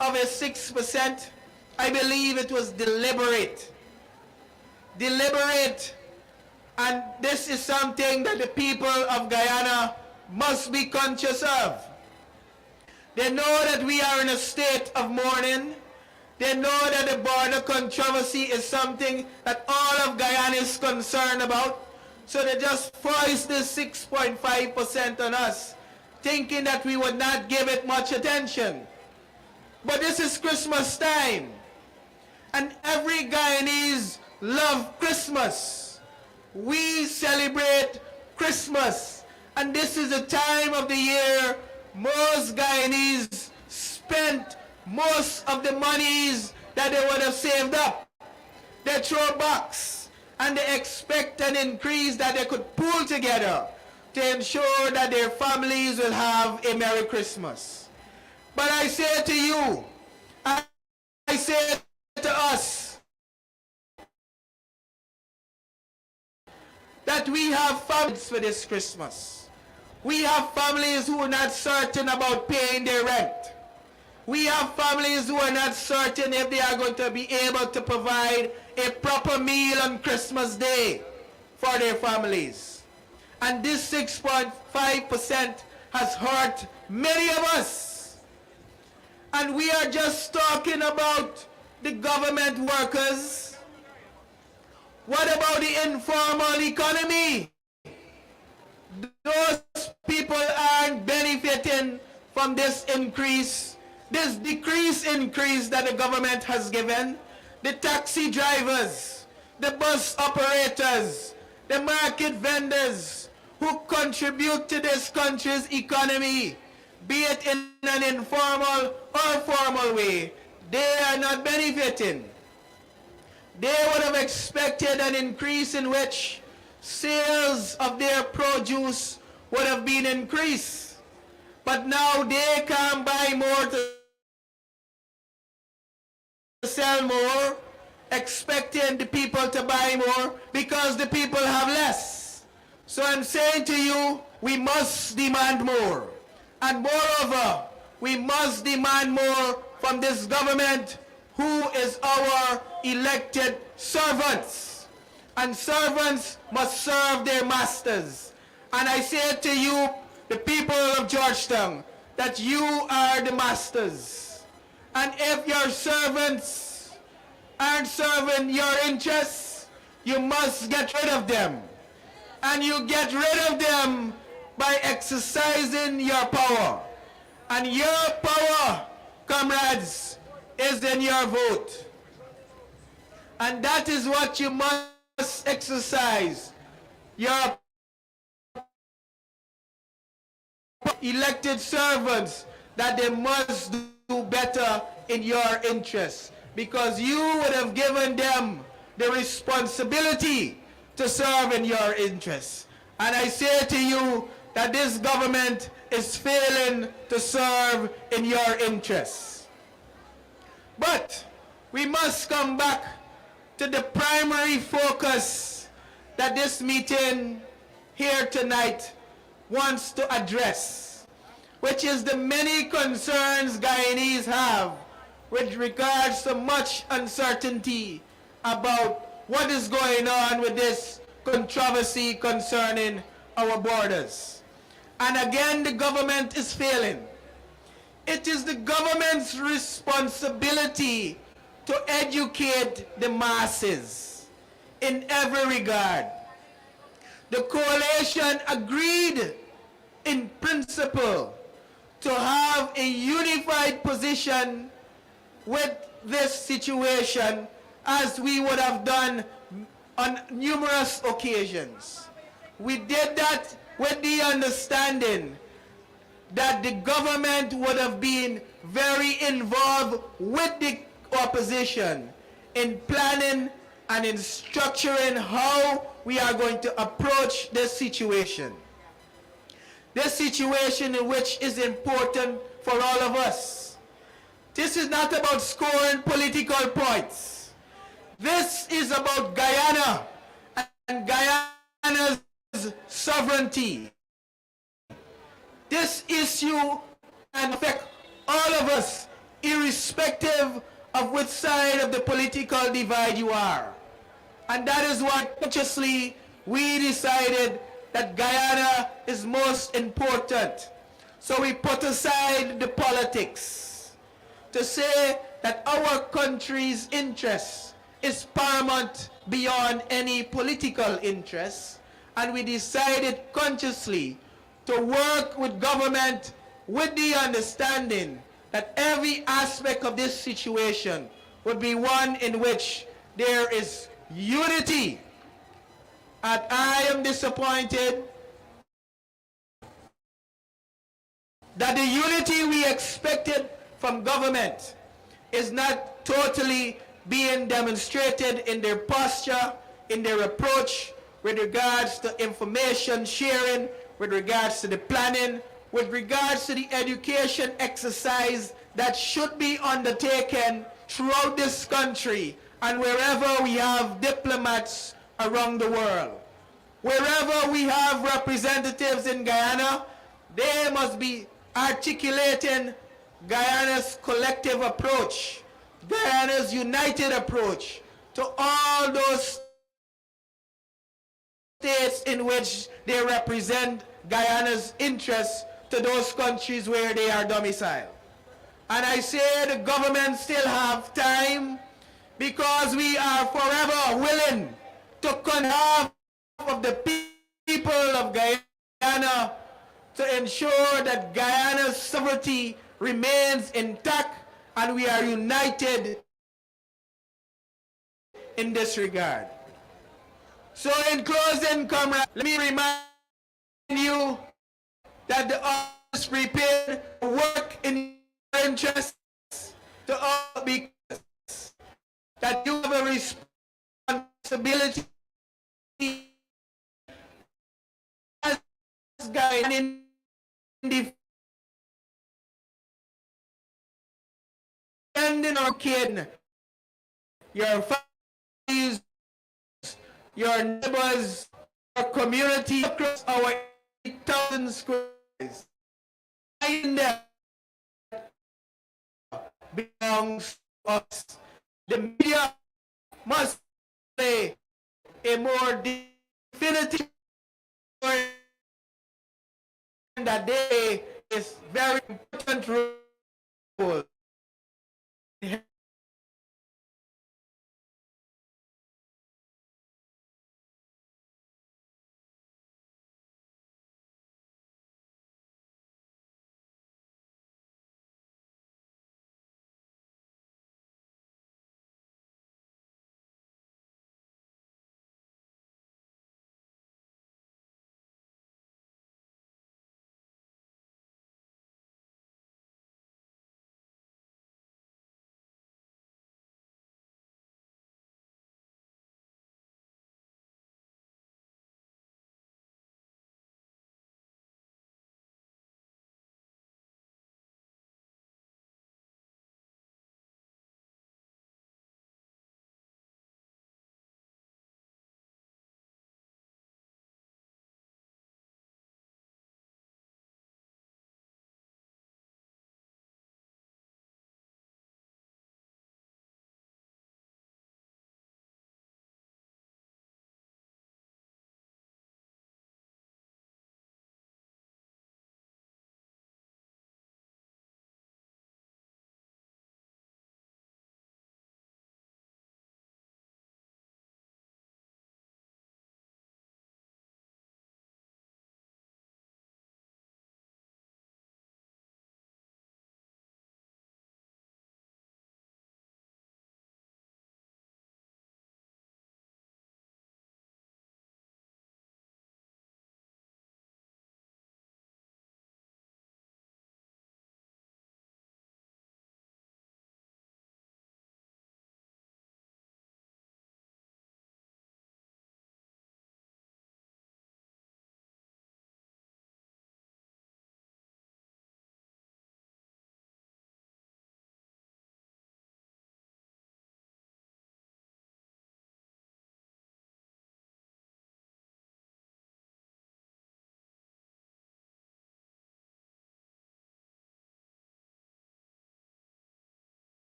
of a 6%, I believe it was deliberate. Deliberate, and this is something that the people of Guyana must be conscious of. They know that we are in a state of mourning. They know that the border controversy is something that all of Guyana is concerned about. So they just foist this 6.5% on us, thinking that we would not give it much attention. But this is Christmas time, and every Guyanese loves Christmas. We celebrate Christmas, and this is the time of the year most Guyanese spent most of the monies that they would have saved up. They throw box, and they expect an increase that they could pull together to ensure that their families will have a Merry Christmas. But I say to you, I say to us, that we have families for this Christmas. We have families who are not certain about paying their rent. We have families who are not certain if they are going to be able to provide a proper meal on Christmas Day for their families. And this 6.5% has hurt many of us. And we are just talking about the government workers. What about the informal economy? Those people aren't benefiting from this increase, this decrease increase that the government has given. The taxi drivers, the bus operators, the market vendors who contribute to this country's economy, be it in an informal or formal way, they are not benefiting. They would have expected an increase in which sales of their produce would have been increased. But now they can buy more to sell more, expecting the people to buy more because the people have less. So I'm saying to you, we must demand more. And moreover, we must demand more from this government who is our elected servants. And servants must serve their masters. And I say to you, the people of Georgetown, that you are the masters. And if your servants aren't serving your interests, you must get rid of them. And you get rid of them by exercising your power. And your power, comrades, is in your vote. And that is what you must exercise. Your elected servants, that they must do better in your interests, because you would have given them the responsibility to serve in your interests. And I say to you that this government is failing to serve in your interests. But we must come back to the primary focus that this meeting here tonight wants to address, which is the many concerns Guyanese have with regards to much uncertainty about what is going on with this controversy concerning our borders. And again, the government is failing. It is the government's responsibility to educate the masses in every regard. The coalition agreed in principle to have a unified position with this situation, as we would have done on numerous occasions. We did that with the understanding that the government would have been very involved with the opposition in planning and in structuring how we are going to approach this situation. This situation in which is important for all of us. This is not about scoring political points. This is about Guyana and Guyana's sovereignty. This issue can affect all of us, irrespective of which side of the political divide you are. And that is why consciously we decided that Guyana is most important. So we put aside the politics to say that our country's interest is paramount beyond any political interest. And we decided consciously to work with government with the understanding that every aspect of this situation would be one in which there is unity. And I am disappointed that the unity we expected from government is not totally being demonstrated in their posture, in their approach with regards to information sharing, with regards to the planning, with regards to the education exercise that should be undertaken throughout this country and wherever we have diplomats around the world. Wherever we have representatives in Guyana, they must be articulating Guyana's collective approach, Guyana's united approach to all those states in which they represent Guyana's interests to those countries where they are domiciled. And I say the government still have time because we are forever willing to converse of the people of Guyana to ensure that Guyana's sovereignty remains intact and we are united in this regard. So in closing, comrades, let me remind you that the office is prepared to work in your interests to all because that you have a responsibility as Guyana in defending our kin, your families, your neighbors, our community across our 8,000 squares. And that belongs to us. The media must play a more definitive role in that day is very important role.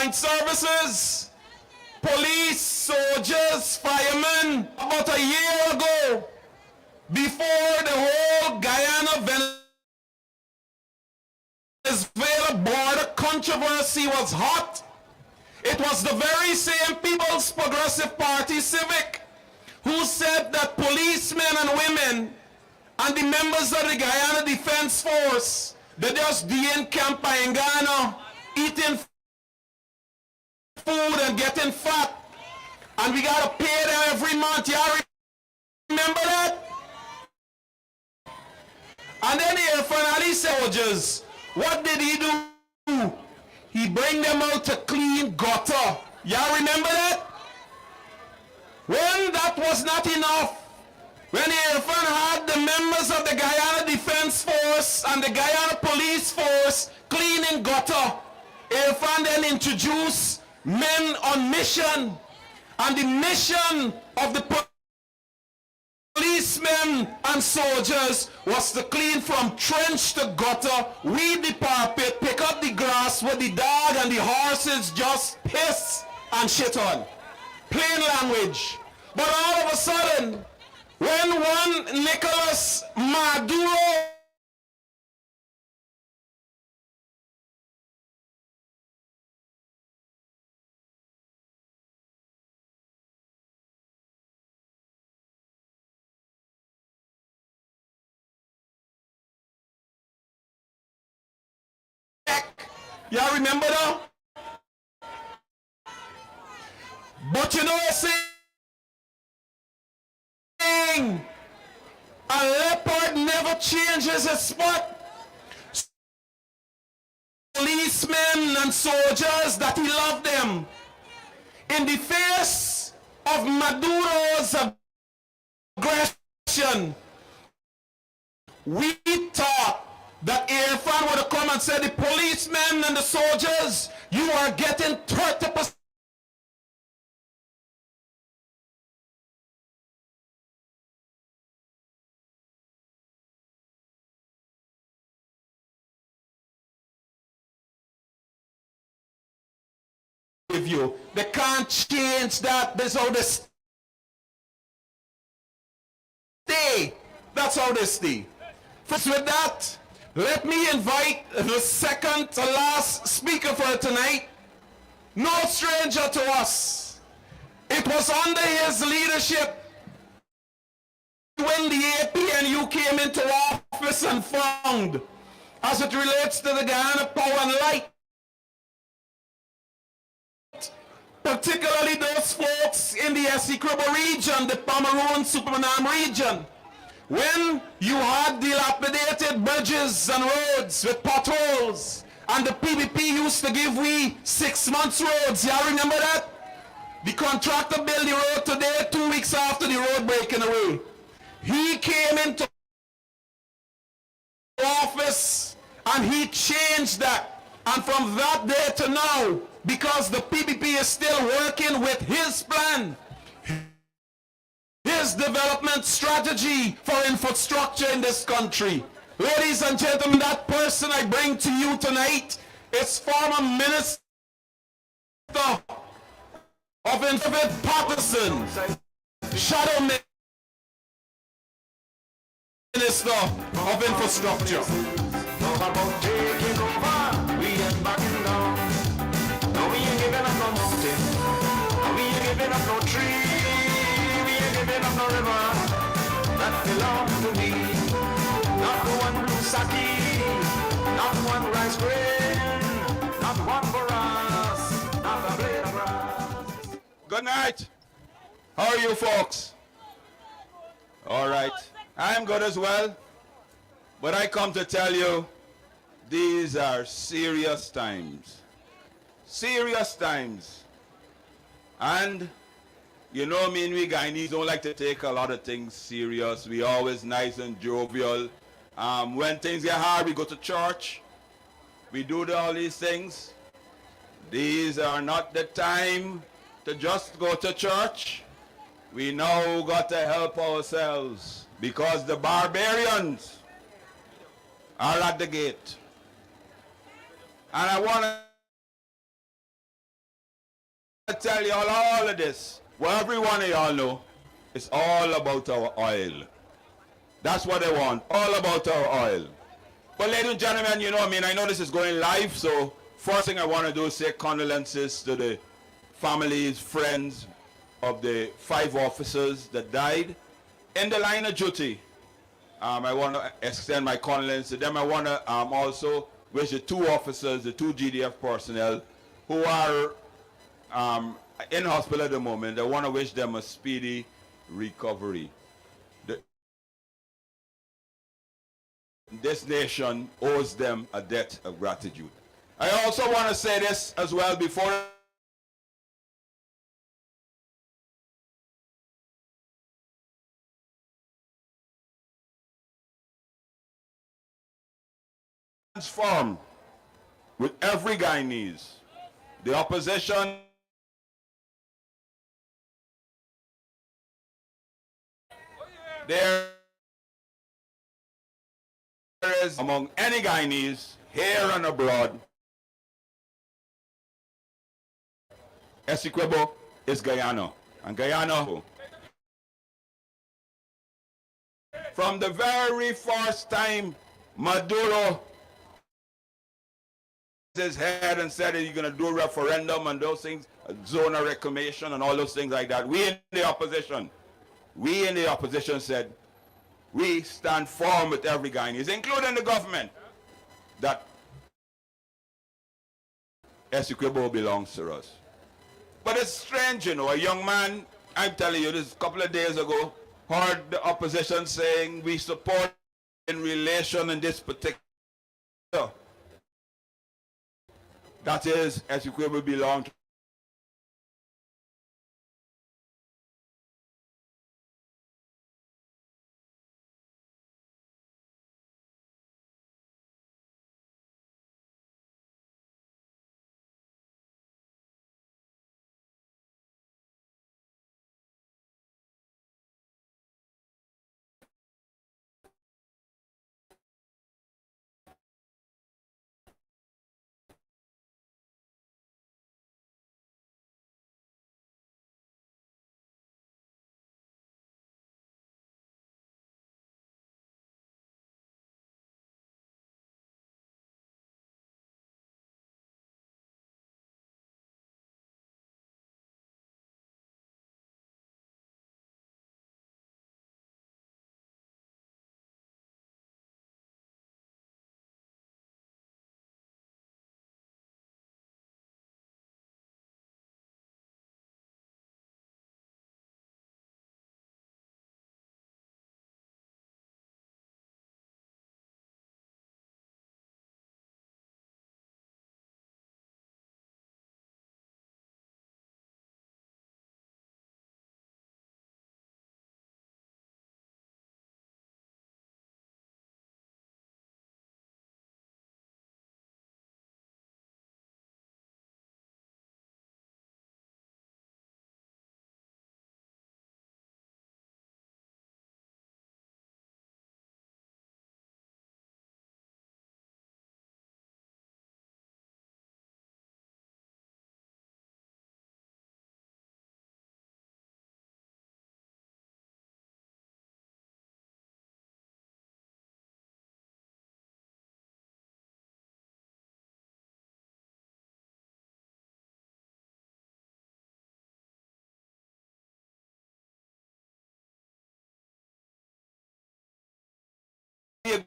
joint services, police, soldiers, firemen, about a year ago, before the whole Guyana Venezuela border controversy was hot, it was the very same People's Progressive Party Civic who said that policemen and women and the members of the Guyana Defense Force, they just be in camp in Ghana, eating food and getting fat, and we gotta pay them every month. Y'all remember that? And then the finally soldiers, what did he do? He bring them out to clean gutter. Y'all remember that? When that was not enough, when Irfan had the members of the Guyana Defense Force and the Guyana Police Force cleaning gutter, Irfan then introduced men on mission. And the mission of the policemen and soldiers was to clean from trench to gutter, weed the parapet, pick up the grass where the dog and the horses just piss and shit on. Plain language. But all of a sudden, when one Nicolas Maduro y'all remember that? But you know what I'm saying? A leopard never changes its spot. Policemen and soldiers that he loved them. In the face of Maduro's aggression, we thought that Irfan would have come and said, the policemen and the soldiers, you are getting 30% of you. They can't change that. That's how they stay. That's how they stay. First with that, let me invite the second to last speaker for tonight. No stranger to us. It was under his leadership when the APNU came into office and found, as it relates to the Guyana Power and Light, particularly those folks in the Essequibo region, the Pomeroon Supermanam region, when you had dilapidated bridges and roads with potholes, and the PBP used to give we 6 months roads. Y'all remember that? The contractor built the road today, 2 weeks after the road breaking away. He came into office and he changed that. And from that day to now, because the PBP is still working with his plan, his development strategy for infrastructure in this country. Ladies and gentlemen, that person I bring to you tonight is former Minister of Infant Patterson, Shadow Minister of Infrastructure. That belong to me. Not one blue saki, not one rice grain, not one boras, not a blade of grass. Good night. How are you folks? All right. I'm good as well. But I come to tell you, these are serious times. Serious times. And you know me and we Guyanese don't like to take a lot of things serious. We always nice and jovial. When things get hard, we go to church. We do all these things. These are not the time to just go to church. We now got to help ourselves because the barbarians are at the gate. And I want to I tell y'all all of this. Well, every one of y'all know it's all about our oil. That's what they want, all about our oil. But ladies and gentlemen, you know what I mean, I know this is going live, so first thing I want to do is say condolences to the families, friends of the 5 officers that died in the line of duty. I want to extend my condolences to them. I want to also wish the 2 officers, the 2 GDF personnel who are in hospital at the moment, I want to wish them a speedy recovery. This nation owes them a debt of gratitude. I also want to say this as well before transformed with every Guyanese. The opposition there is among any Guyanese here and abroad. Essequibo is Guyana, and Guyana from the very first time Maduro his head and said that you're going to do a referendum and those things, zone of reclamation and all those things like that. We in the opposition said we stand firm with every Guyanese, including the government, that Essequibo belongs to us. But it's strange, you know, a young man, I'm telling you, this a couple of days ago, heard the opposition saying we support in relation in this particular. That is, Essequibo belong to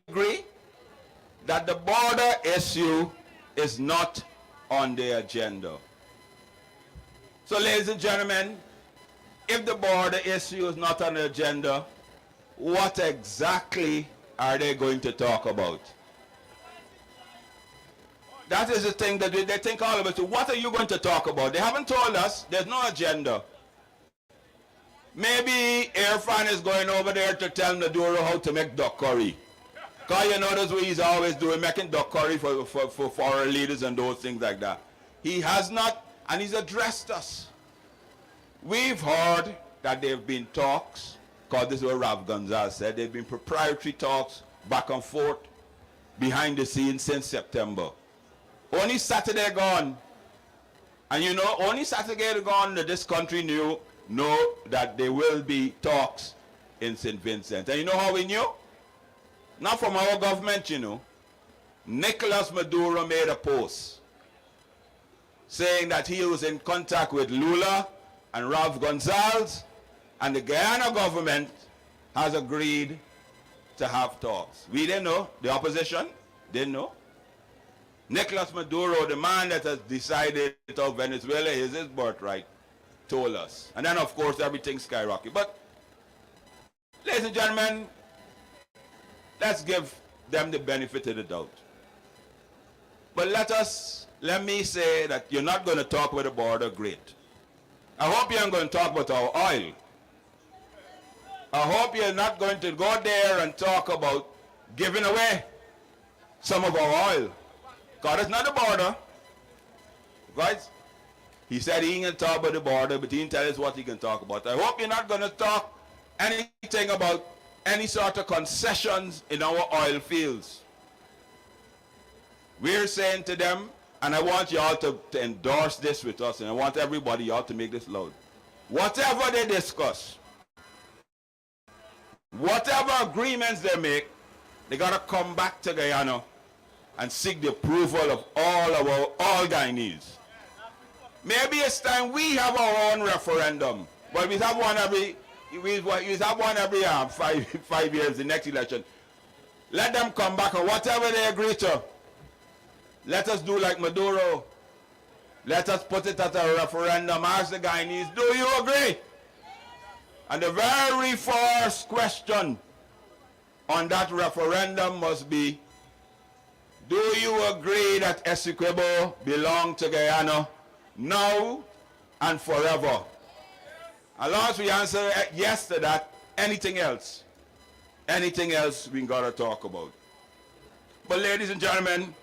agree that the border issue is not on the agenda. So, ladies and gentlemen, if the border issue is not on the agenda, what exactly are they going to talk about? That is the thing that they think all of us. What are you going to talk about? They haven't told us. There's no agenda. Maybe Irfan is going over there to tell Maduro how to make duck curry. Because you know that's what he's always doing, making duck curry for foreign leaders and those things like that. He has not, and he's addressed us. We've heard that there have been talks, because this is what Rav Gonzalez said, there have been proprietary talks back and forth behind the scenes since September. Only Saturday gone, And you know, only Saturday gone that this country know that there will be talks in St. Vincent. And you know how we knew? Not from our government, you know. Nicolas Maduro made a post saying that he was in contact with Lula and Ralph Gonzalez, and the Guyana government has agreed to have talks. We didn't know. The opposition didn't know. Nicolas Maduro, the man that has decided that Venezuela is his birthright, told us. And then, of course, everything skyrocketed. But, ladies and gentlemen, let's give them the benefit of the doubt. But let me say that you're not going to talk about the border, great. I hope you aren't going to talk about our oil. I hope you're not going to go there and talk about giving away some of our oil. God is not the border. Guys, he said he ain't going to talk about the border, but he didn't tell us what he can talk about. I hope you're not going to talk anything about any sort of concessions in our oil fields. We're saying to them, and I want you all to endorse this with us, and I want everybody, y'all, to make this loud. Whatever they discuss, whatever agreements they make, they got to come back to Guyana and seek the approval of all Guyanese. Maybe it's time we have our own referendum, but we have one every 5 years, the next election. Let them come back, and whatever they agree to, let us do like Maduro. Let us put it at a referendum. Ask the Guyanese, do you agree? And the very first question on that referendum must be, do you agree that Essequibo belongs to Guyana now and forever? As long as we answer yes to that, anything else we gotta talk about. But ladies and gentlemen,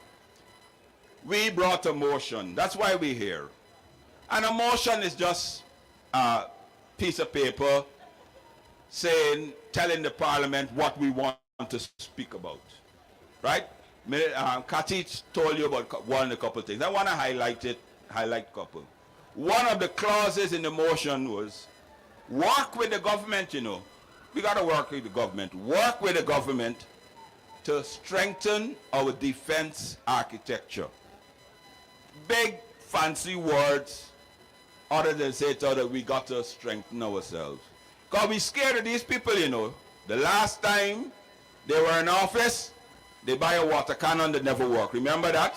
we brought a motion. That's why we're here. And a motion is just a piece of paper telling the parliament what we want to speak about. Right? Kati told you about a couple of things. I want to highlight a couple. One of the clauses in the motion was, work with the government, you know. We got to work with the government. Work with the government to strengthen our defense architecture. Big, fancy words, other than say that we got to strengthen ourselves. Because we're scared of these people, you know. The last time they were in office, they buy a water cannon that never worked. Remember that?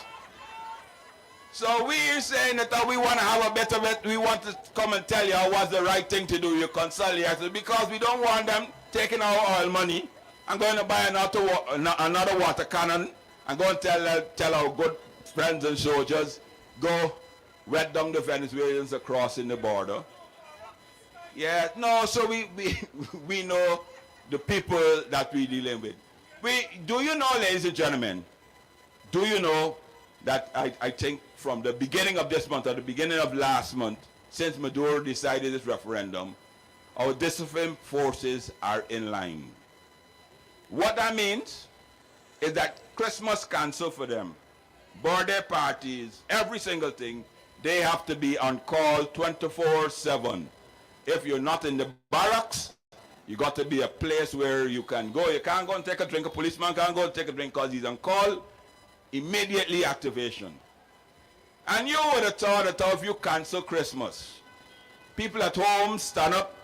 So we're saying that we want to have a better, we want to come and tell you what's the right thing to do. You consult us because we don't want them taking our oil money and going to buy another water cannon and go and tell our good friends and soldiers, go wet down the Venezuelans across in the border. Yeah, no, so we know the people that we're dealing with. Do you know, ladies and gentlemen, do you know that I think from the beginning of this month or the beginning of last month, since Maduro decided this referendum, our disciplined forces are in line. What that means is that Christmas cancelled for them. Birthday parties, every single thing, they have to be on call 24/7. If you're not in the barracks, you got to be a place where you can go. You can't go and take a drink. A policeman can't go and take a drink because he's on call. Immediately activation. And you would have thought that if you cancel Christmas, people at home stand up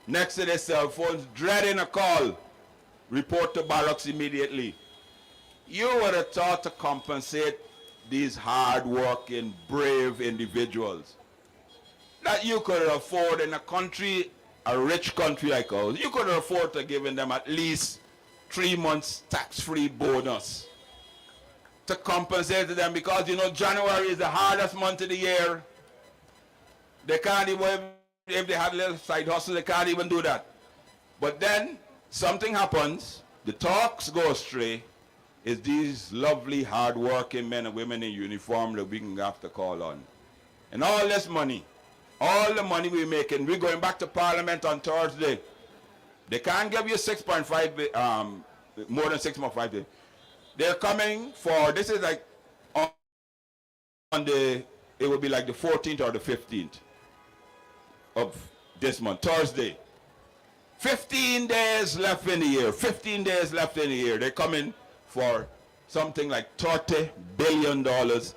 next to their cell phones, dreading a call, report to barracks immediately. You would have thought to compensate these hard-working, brave individuals that you could afford in a country, a rich country like ours. You could afford to give them at least 3 months tax-free bonus to compensate them, because you know January is the hardest month of the year. They can't even, if they had a little side hustle, they can't even do that. But then something happens, the talks go astray. It's these lovely hard-working men and women in uniform that we can have to call on. And all this money, all the money we're making, we're going back to Parliament on Thursday. They can't give you 6.5, more than 6.5 days. They're coming for, this is like on the it will be like the 14th or the 15th of this month, Thursday. 15 days left in the year. 15 days left in the year. They're coming for something like $30 billion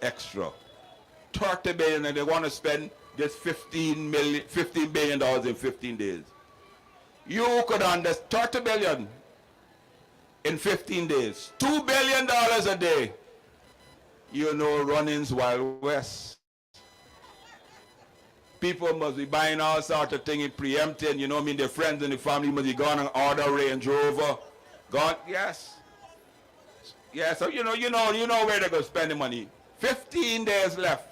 extra. 30 billion, and they want to spend just $15 billion in 15 days. You could understand 30 billion in 15 days. $2 billion a day. You know, runnings Wild West. People must be buying all sorts of things, preempting, you know what I mean? Their friends and the family must be gone and order Range Rover. Gone, yes. Yeah, so you know where they're going to spend the money. 15 days left.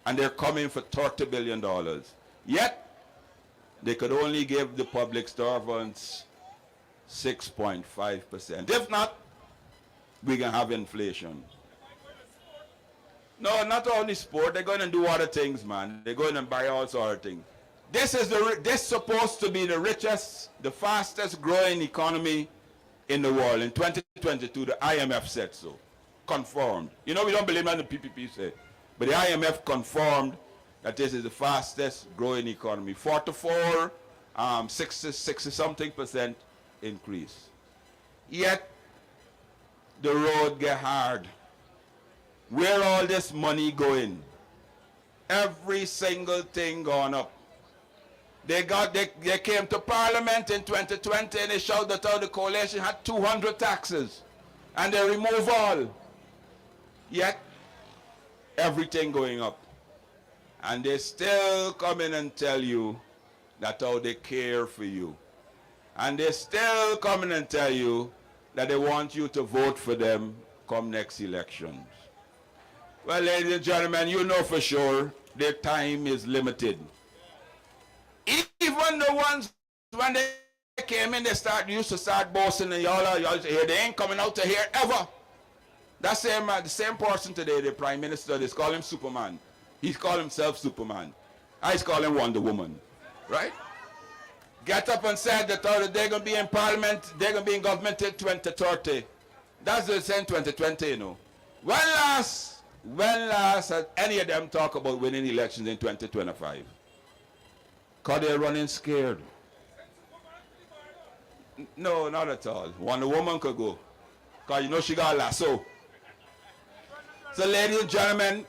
And they're coming for $30 billion. Yet, they could only give the public servants 6.5%. If not, we can have inflation. No, not only sport. They're going to do other things, man. They're going to buy all sorts of things. This is supposed to be the richest, the fastest growing economy in the world. In 2022, the IMF said so. Confirmed. You know, we don't believe what the PPP say. But the IMF confirmed that this is the fastest growing economy. 44, 60-something% increase. Yet, the road get hard. Where all this money going? Every single thing gone up. They came to Parliament in 2020 and they showed that how the coalition had 200 taxes. And they remove all. Yet, everything going up. And they still come in and tell you that how they care for you. And they still come in and tell you that they want you to vote for them come next elections. Well, ladies and gentlemen, you know for sure their time is limited. Even the ones, when they came in, they used to start boasting, and y'all here, they ain't coming out to here ever. That the same person today, the Prime Minister, they call him Superman. He's called himself Superman. I call him Wonder Woman. Right? Get up and said that they're going to be in Parliament, they're going to be in government till 2030. That's the same 2020, you know. When last has any of them talk about winning elections in 2025? Because they're running scared. No, not at all. Wonder Woman could go. Because you know she got a lasso. So ladies and gentlemen,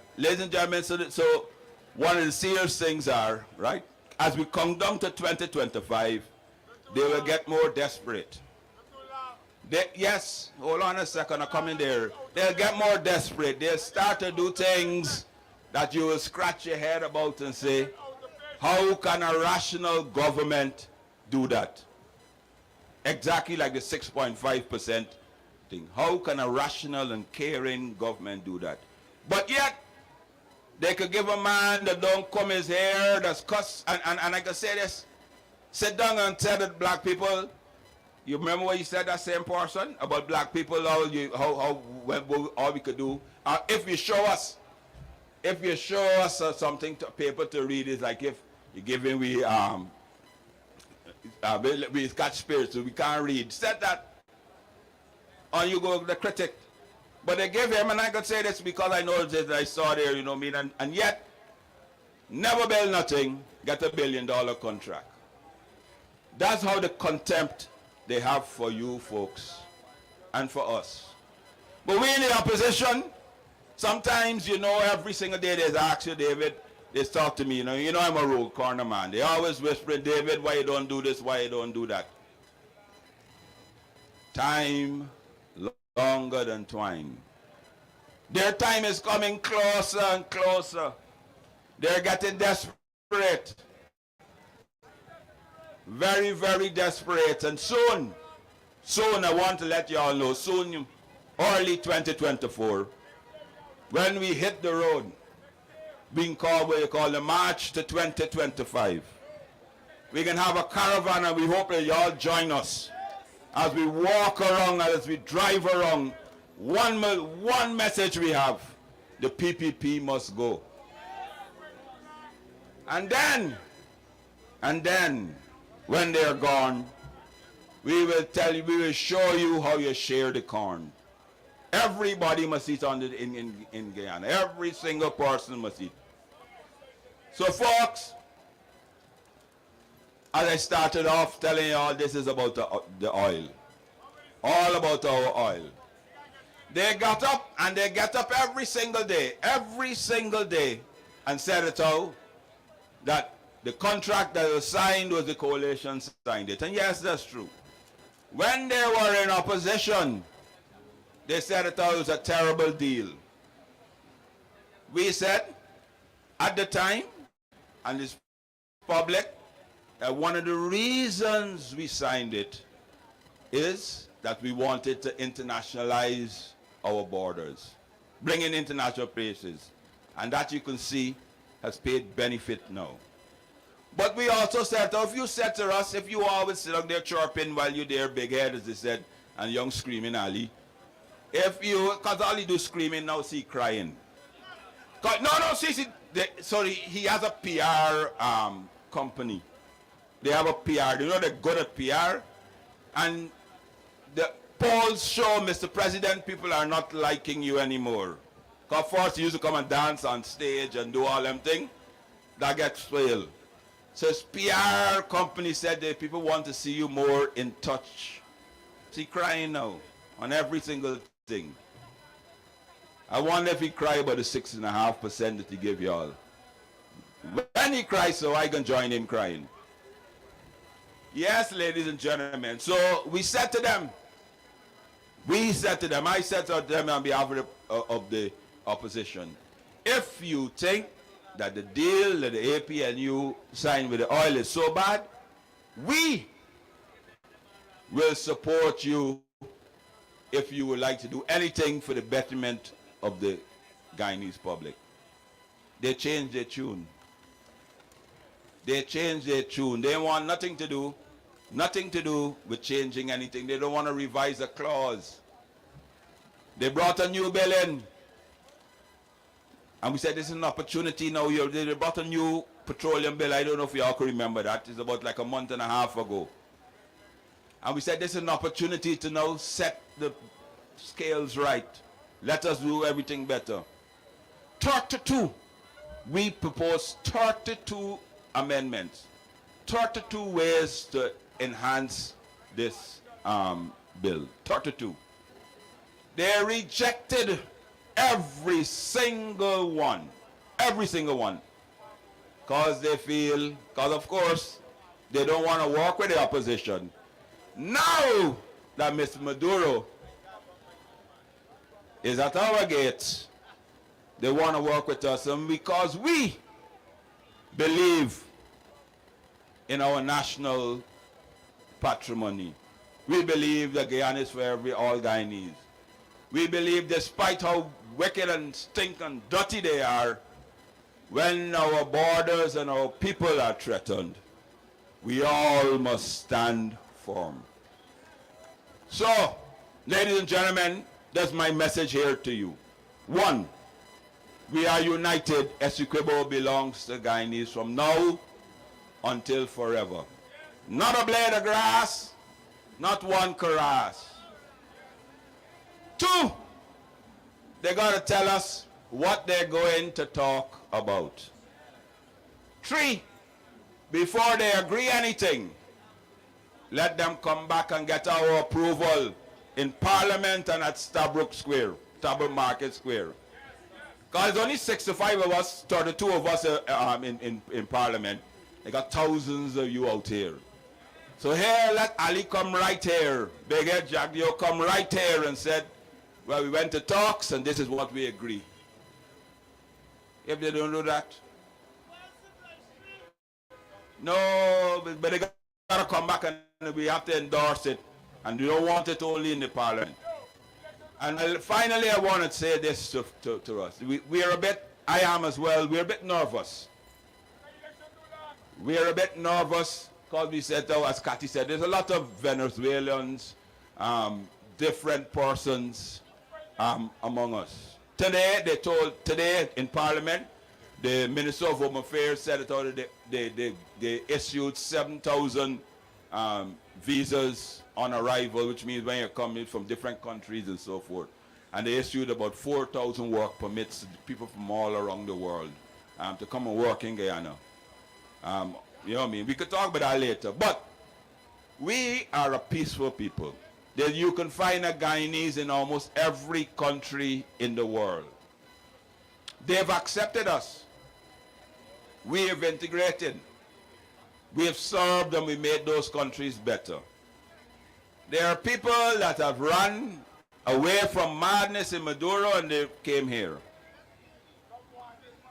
so one of the serious things are, right, as we come down to 2025, they will get more desperate. Yes, hold on a second, I'm coming there. They'll get more desperate. They'll start to do things that you will scratch your head about and say, how can a rational government do that? Exactly like the 6.5% thing. How can a rational and caring government do that? But yet, they could give a man that don't comb his hair, that's cuss, and I can say this, sit down and tell the black people, you remember what you said, that same person, about black people, all we could do? If you show us something, paper to read, is like if you give him, we catch spirits, so we can't read. Said that. Or you go to the critic. But they gave him, and I could say this because I know that I saw there, you know what I mean, and yet, never build nothing, get $1 billion contract. That's how the contempt they have for you folks and for us. But we in the opposition, sometimes, you know, every single day they ask you, David, they talk to me, you know I'm a rogue corner man. They always whispering, David, why you don't do this, why you don't do that? Time longer than twine. Their time is coming closer and closer. They're getting desperate. Very, very desperate. And soon, I want to let you all know, soon, early 2024, when we hit the road, being called what you call the March to 2025, we can have a caravan, and we hope that you all join us. As we walk around, as we drive around, one message we have: the PPP must go. And then, when they're gone, we will show you how you share the corn. Everybody must eat in Guyana. Every single person must eat. So folks, as I started off telling you all, this is about the oil. All about our oil. They got up, and they get up every single day, and said it out that the contract that was signed was the coalition signed it. And yes, that's true. When they were in opposition, they said it out was a terrible deal. We said at the time, and it's public, that one of the reasons we signed it is that we wanted to internationalize our borders, bring in international places. And that, you can see, has paid benefit now. But we also said, if you said to us, if you always sit down there chirping while you're there, big head, as they said, and young screaming alley, if you, because all you do screaming, now see crying. No, see, sorry, he has a PR company. They have a PR, you know they're good at PR, and the polls show, Mr. President, people are not liking you anymore. Because first you used to come and dance on stage and do all them things, that gets failed. So his PR company said that people want to see you more in touch. See, crying now on every single thing. I wonder if he cry about the 6.5% that he gave you all. When he cries, so I can join him crying. Yes, ladies and gentlemen. So we said to them, I said to them on behalf of the opposition, if you think that the deal that the APNU signed with the oil is so bad, we will support you if you would like to do anything for the betterment of the Guyanese public. They changed their tune. They changed their tune. They want nothing to do with changing anything. They don't want to revise a clause. They brought a new bill in. And we said this is an opportunity now. They brought a new petroleum bill. I don't know if you all can remember that. It's about like a month and a half ago. And we said this is an opportunity to now set the scales right. Let us do everything better. 32. We proposed 32 amendments. 32 ways to enhance this bill. 32. They rejected every single one. Every single one. Because they feel, because of course, they don't want to work with the opposition. Now that Mr. Maduro is at our gates, they want to work with us, and because we believe in our national patrimony. We believe that Guyana is for all Guyanese. We believe, despite how wicked and stink and dirty they are, when our borders and our people are threatened, we all must stand firm. So, ladies and gentlemen, that's my message here to you. One, we are united. Essequibo belongs to Guyanese from now until forever. Not a blade of grass, not one karass. Two, they got to tell us what they're going to talk about. Three, before they agree anything, let them come back and get our approval in Parliament and at Stabrook Market Square. Because there's only 65 of us, 32 of us in Parliament. They got thousands of you out here. So here, let Ali come right here. Big Head Jagdio come right here and said, well, we went to talks and this is what we agree. If they don't do that, no, but they got to come back and we have to endorse it. And we don't want it only in the Parliament. And finally, I want to say this to us. We are a bit, I am as well, we're a bit nervous. We are a bit nervous because we said, as Cathy said, there's a lot of Venezuelans, different persons among us. Today in Parliament, the Minister of Home Affairs said that they issued 7,000 visas on arrival, which means when you're coming from different countries and so forth. And they issued about 4,000 work permits to people from all around the world. to come and work in Guyana. You know what I mean? We could talk about that later. But we are a peaceful people. That you can find a Guyanese in almost every country in the world. They've accepted us. We have integrated. We have served and we made those countries better. There are people that have run away from madness in Maduro and they came here.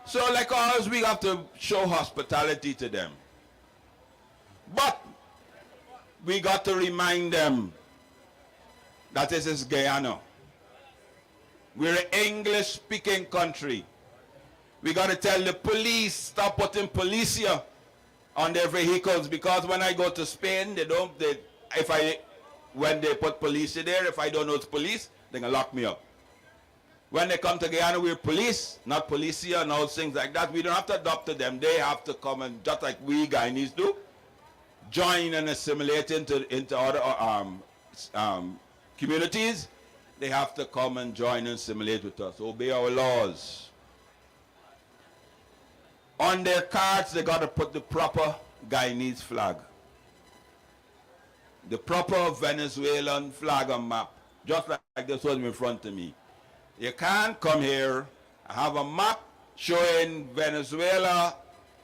So like us, we have to show hospitality to them. But we got to remind them that this is Guyana. We're an English-speaking country. We got to tell the police, stop putting policia on their vehicles, because when I go to Spain, when they put policia there, if I don't know it's police, they're going to lock me up. When they come to Guyana, we're police, not policia and all things like that. We don't have to adopt to them. They have to come and, just like we Guyanese do, join and assimilate into other communities. They have to come and join and assimilate with us, obey our laws. On their cards, they got to put the proper Guyanese flag. The proper Venezuelan flag and map, just like this one in front of me. You can't come here and have a map showing Venezuela,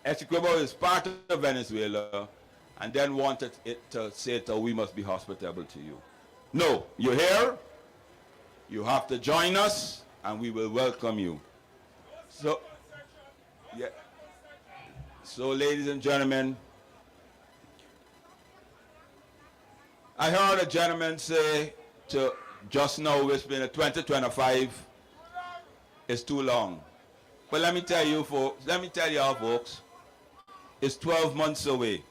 Essequibo is part of Venezuela, and then want it to say that we must be hospitable to you. No, you're here, you have to join us, and we will welcome you. So, yeah. So, ladies and gentlemen, I heard a gentleman say to just now, it's been a 2025 is too long. But let me tell you, folks, folks, it's 12 months away.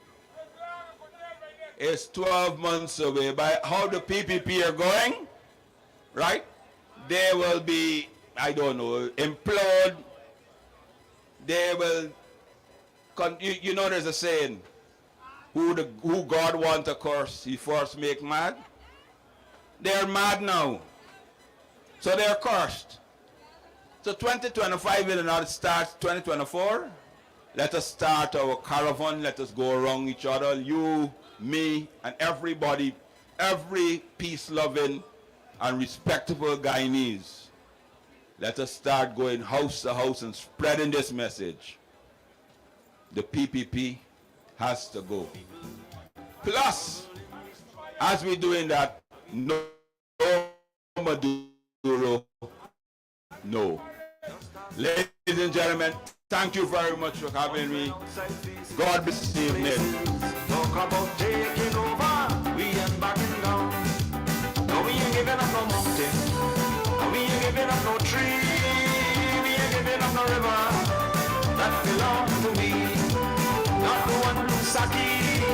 It's 12 months away. By how the PPP are going, right? They will be, I don't know, implode. They will, you know there's a saying, who God want to curse, he first make mad. They're mad now. So they're cursed. So 2025 will not start 2024. Let us start our caravan. Let us go around each other. You, me, and everybody, every peace-loving and respectable Guyanese. Let us start going house to house and spreading this message. The PPP has to go. Plus, as we're doing that, no Maduro, no. Ladies and gentlemen, thank you very much for having me. God be evening. Talk about taking over, we ain't backing down. No, we ain't giving up no mountain. No, we ain't giving up no tree. We ain't giving up no river. That belongs to me. Not one sake,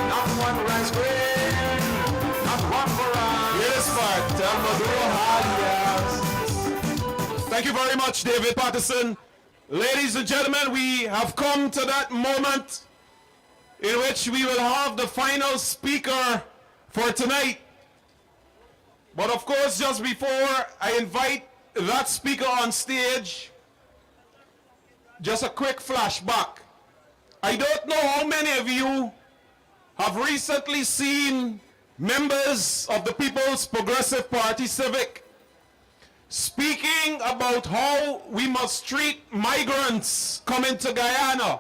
not one rice grain, not one Quran. Yes, part. Thank you very much, David Patterson. Ladies and gentlemen, we have come to that moment in which we will have the final speaker for tonight. But of course, just before I invite that speaker on stage, just a quick flashback. I don't know how many of you have recently seen members of the People's Progressive Party Civic speaking about how we must treat migrants coming to Guyana.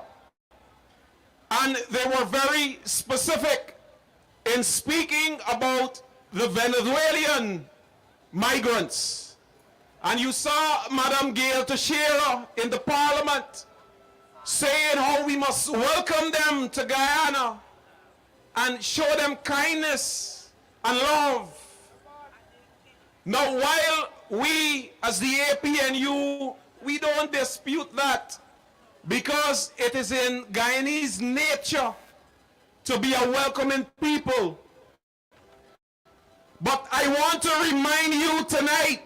And they were very specific in speaking about the Venezuelan migrants. And you saw Madam Gail Teixeira in the parliament saying how we must welcome them to Guyana and show them kindness and love. Now, while we as the APNU, we don't dispute that, because it is in Guyanese nature to be a welcoming people. But I want to remind you tonight,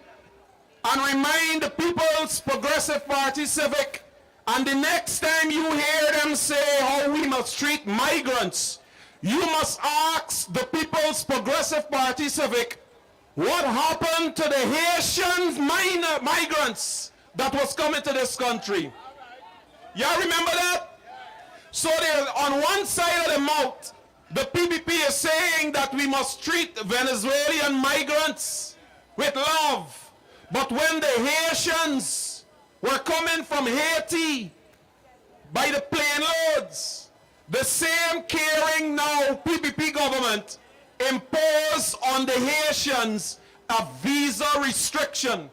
and remind the People's Progressive Party Civic, and the next time you hear them say how we must treat migrants, you must ask the People's Progressive Party Civic, what happened to the Haitian migrants that was coming to this country? Y'all remember that? So there, on one side of the mouth, the PPP is saying that we must treat Venezuelan migrants with love. But when the Haitians were coming from Haiti by the plane loads, the same caring now PPP government imposed on the Haitians a visa restriction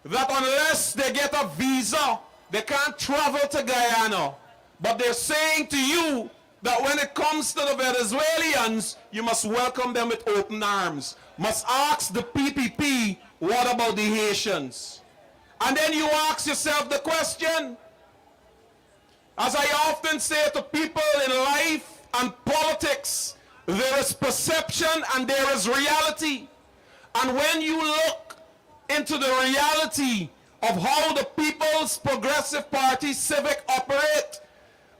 that unless they get a visa, they can't travel to Guyana. But they're saying to you that when it comes to the Venezuelans, you must welcome them with open arms. Must ask the PPP, what about the Haitians? And then you ask yourself the question, as I often say to people in life and politics, there is perception and there is reality. And when you look into the reality of how the People's Progressive Party Civic operate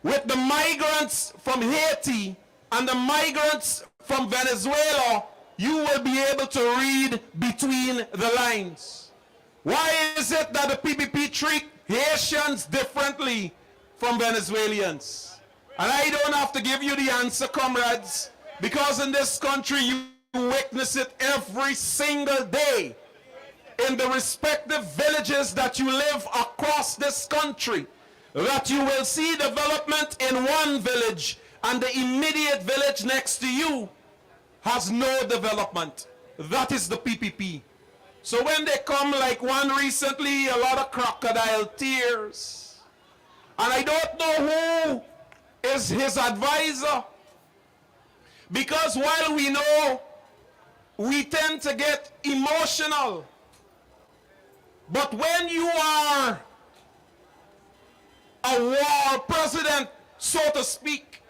with the migrants from Haiti and the migrants from Venezuela, you will be able to read between the lines. Why is it that the PPP treat Haitians differently from Venezuelans? And I don't have to give you the answer, comrades, because in this country you witness it every single day in the respective villages that you live across this country, that you will see development in one village and the immediate village next to you has no development. That is the PPP. So when they come like one recently, a lot of crocodile tears. And I don't know who is his advisor, because while we know we tend to get emotional, but when you are a war president, so to speak,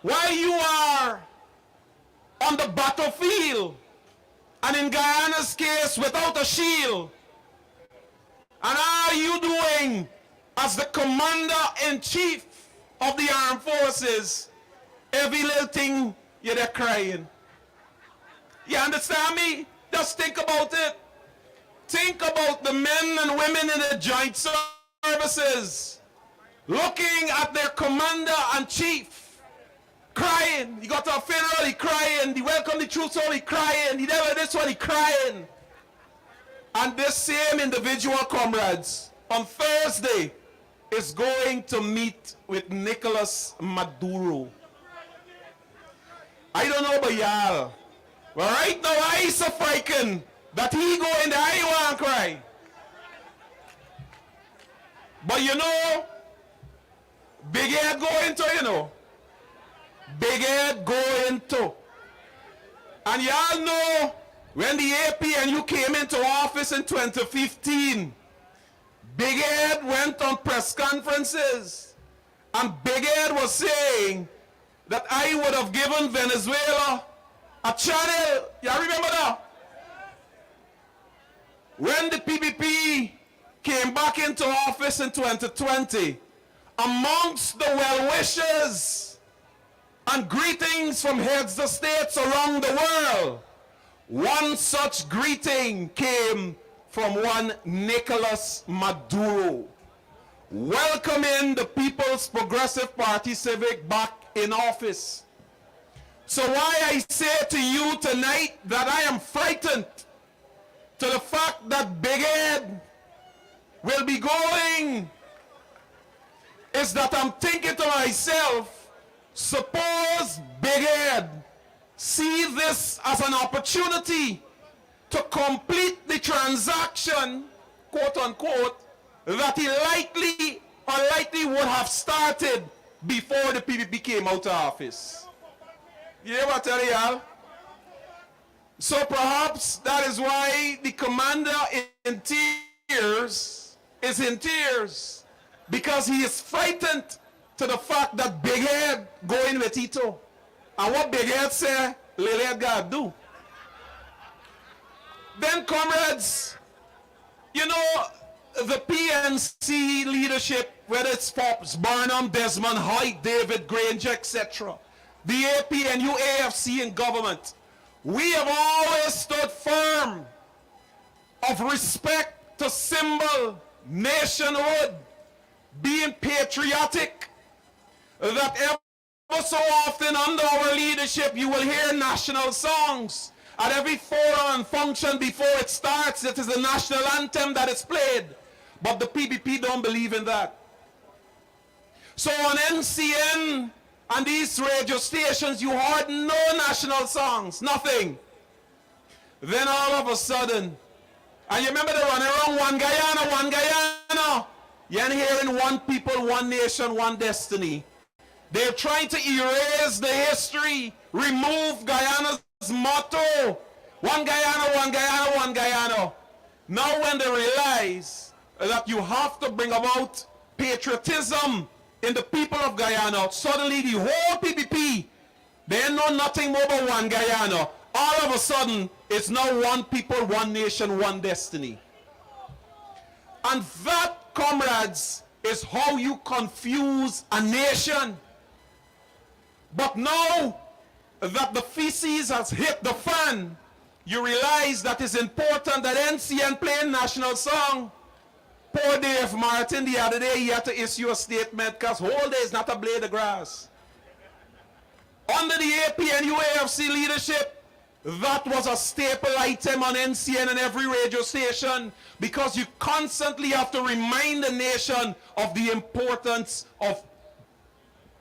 while you are on the battlefield, and in Guyana's case, without a shield, and are you doing as the commander-in-chief of the armed forces, every little thing you're there crying? You understand me? Just think about it. Think about the men and women in the joint services looking at their commander-in-chief crying. He got to a funeral, he crying. He welcomed the troops home, he crying. He never this one, he crying. And this same individual, comrades, on Thursday is going to meet with Nicolas Maduro. I don't know about y'all, but right now I so frightened that he go in there, I want to cry. But you know, big head go into, you know. Big head go into. And y'all know, when the APNU came into office in 2015, Big Ed went on press conferences, and Big Ed was saying that I would have given Venezuela a channel. Y'all remember that? When the PPP came back into office in 2020, amongst the well-wishers and greetings from heads of states around the world, one such greeting came from one Nicolas Maduro, welcoming the People's Progressive Party Civic back in office. So why I say to you tonight that I am frightened to the fact that Big Ed will be going is that I'm thinking to myself, suppose Big Ed see this as an opportunity to complete the transaction, quote unquote, that he likely would have started before the PPP came out of office. You hear what I tell y'all? So perhaps that is why the commander in tears is in tears, because he is frightened to the fact that Big Head going with Tito. And what Big Head say, Lily Head God do. Then, comrades, you know, the PNC leadership, whether it's Forbes, Barnum, Desmond, Hoyt, David, Granger, etc., the APNU, AFC, and government, we have always stood firm of respect to symbol, nationhood, being patriotic, that ever so often under our leadership you will hear national songs. At every forum and function before it starts, it is the national anthem that is played. But the PPP don't believe in that. So on NCN and these radio stations, you heard no national songs, nothing. Then all of a sudden, and you remember they run around one Guyana. You ain't hearing one people, one nation, one destiny. They're trying to erase the history, remove Guyana's motto. One Guyana, one Guyana, one Guyana. Now when they realize that you have to bring about patriotism in the people of Guyana, suddenly the whole PPP, they know nothing more about one Guyana. All of a sudden, it's now one people, one nation, one destiny. And that, comrades, is how you confuse a nation. But now that the feces has hit the fan, you realize that it's important that NCN play a national song. Poor Dave Martin the other day, he had to issue a statement because whole day is not a blade of grass. Under the APNU AFC leadership, that was a staple item on NCN and every radio station because you constantly have to remind the nation of the importance of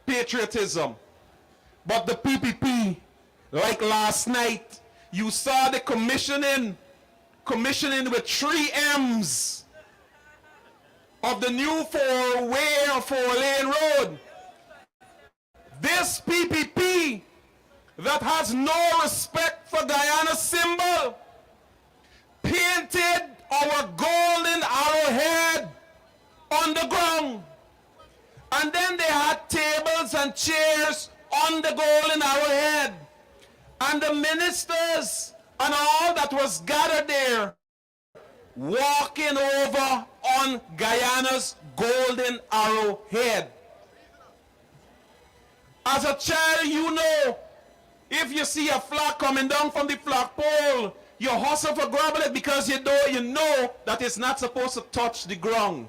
patriotism. But the PPP, like last night, you saw the commissioning with 3 M's of the new 4-way or 4-lane road. This PPP that has no respect for Guyana's symbol painted our golden arrowhead on the ground. And then they had tables and chairs on the golden arrowhead. And the ministers and all that was gathered there walking over on Guyana's golden arrowhead. As a child, you know, if you see a flag coming down from the flagpole, you hustle for grab it because you know that it's not supposed to touch the ground.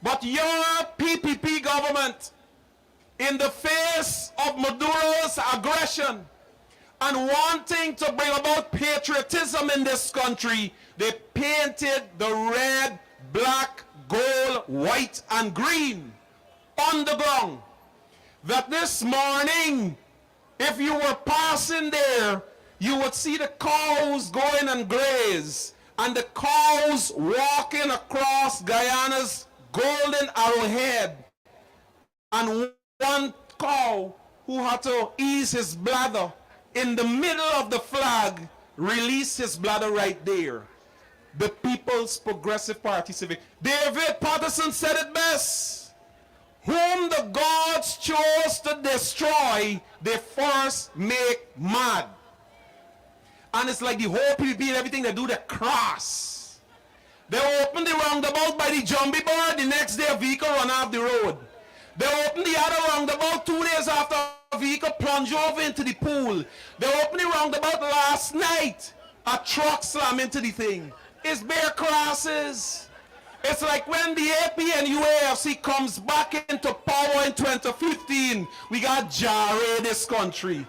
But your PPP government, in the face of Maduro's aggression and wanting to bring about patriotism in this country, they painted the red, black, gold, white, and green on the ground. That this morning, if you were passing there, you would see the cows going and graze, and the cows walking across Guyana's golden arrowhead. And one cow who had to ease his bladder in the middle of the flag released his bladder right there. The People's Progressive Party Civic. David Patterson said it best. Whom the gods chose to destroy, they first make mad. And it's like the whole PPP and everything they do, they cross. They open the roundabout by the Jumbie board, the next day a vehicle run off the road. They open the other roundabout 2 days after a vehicle plunged over into the pool. They opened the roundabout last night, a truck slammed into the thing. It's bare crosses. It's like when the AP and UAFC comes back into power in 2015, we got Jare this country.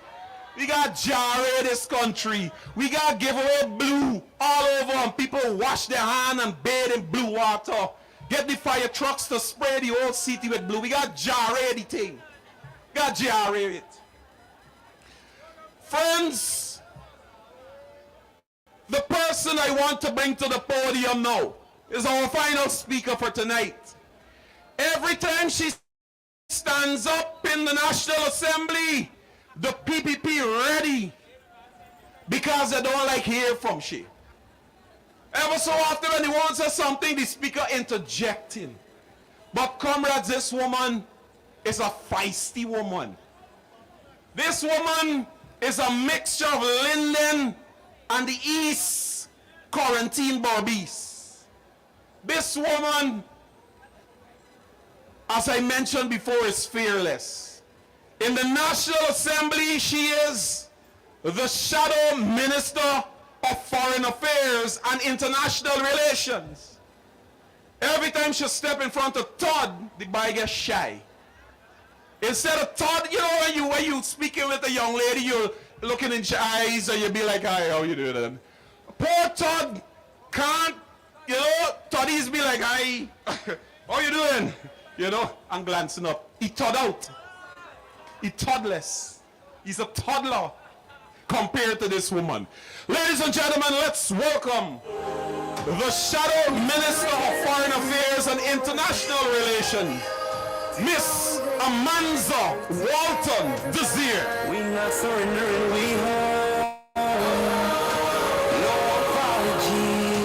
We got Jare this country. We got give away blue all over and people wash their hand and bathe in blue water. Get the fire trucks to spray the whole city with blue. We got Jare the thing. Got Jare it. Friends, the person I want to bring to the podium now is our final speaker for tonight. Every time she stands up in the National Assembly, the PPP ready because they don't like hear from she. Ever so often when he wants to say something, the speaker interjecting. But comrades, this woman is a feisty woman. This woman is a mixture of Linden and the East Quarantine Barbies. This woman, as I mentioned before, is fearless. In the National Assembly, she is the Shadow Minister of Foreign Affairs and International Relations. Every time she step in front of Todd, the boy gets shy. Instead of Todd, you know, when you speaking with a young lady, you're looking in your eyes, and you be like, hi, how you doing then? Poor Todd can't, you know, Toddies be like, hi, how you doing? You know, and glancing up. He Todd out. He Toddless. He's a toddler compared to this woman. Ladies and gentlemen, let's welcome the Shadow Minister of Foreign Affairs and International Relations, Miss Amanza Walton Desir. We not surrendering, we have no apologies.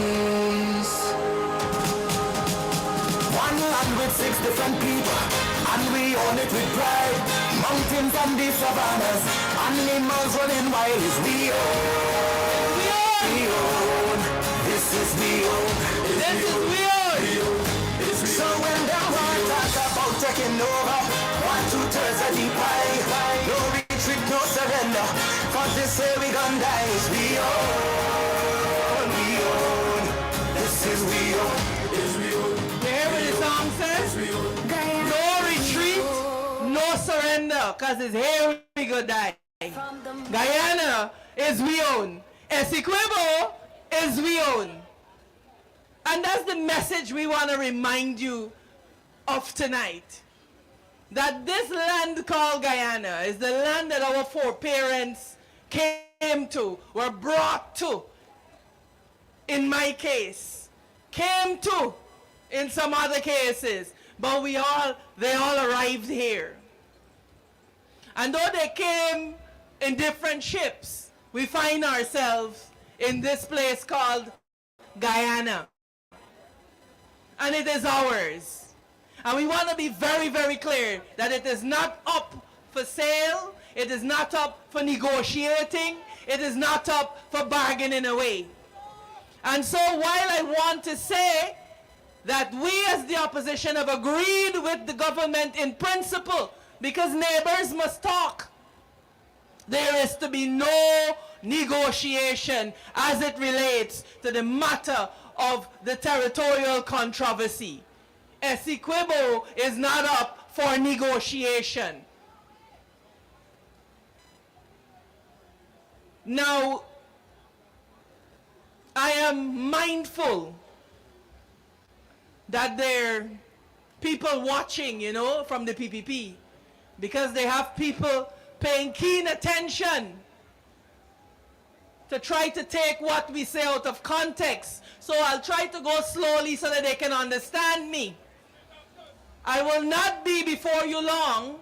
One land with 6 different people, and we own it with pride. Mountains and the savannas, animals running wild is we own. We own. This is we own. This is we own. So when the war talk about taking over, 1/2 of the pie, no retreat, no surrender, 'cause they say we gon' die. It's we own, we own. This is we own. You hear what the song says? No retreat, no surrender, cause it's here we go die. Guyana is we own. Essequibo is we own. And that's the message we want to remind you of tonight. That this land called Guyana is the land that our foreparents came to, were brought to, in my case, came to in some other cases, but they all arrived here. And though they came in different ships, we find ourselves in this place called Guyana. And it is ours. And we want to be very, very clear that it is not up for sale, it is not up for negotiating, it is not up for bargaining away. And so while I want to say that we as the opposition have agreed with the government in principle, because neighbors must talk, there is to be no negotiation as it relates to the matter of the territorial controversy. Essequibo is not up for negotiation. Now, I am mindful that there are people watching, you know, from the PPP, because they have people paying keen attention to try to take what we say out of context. So I'll try to go slowly so that they can understand me. I will not be before you long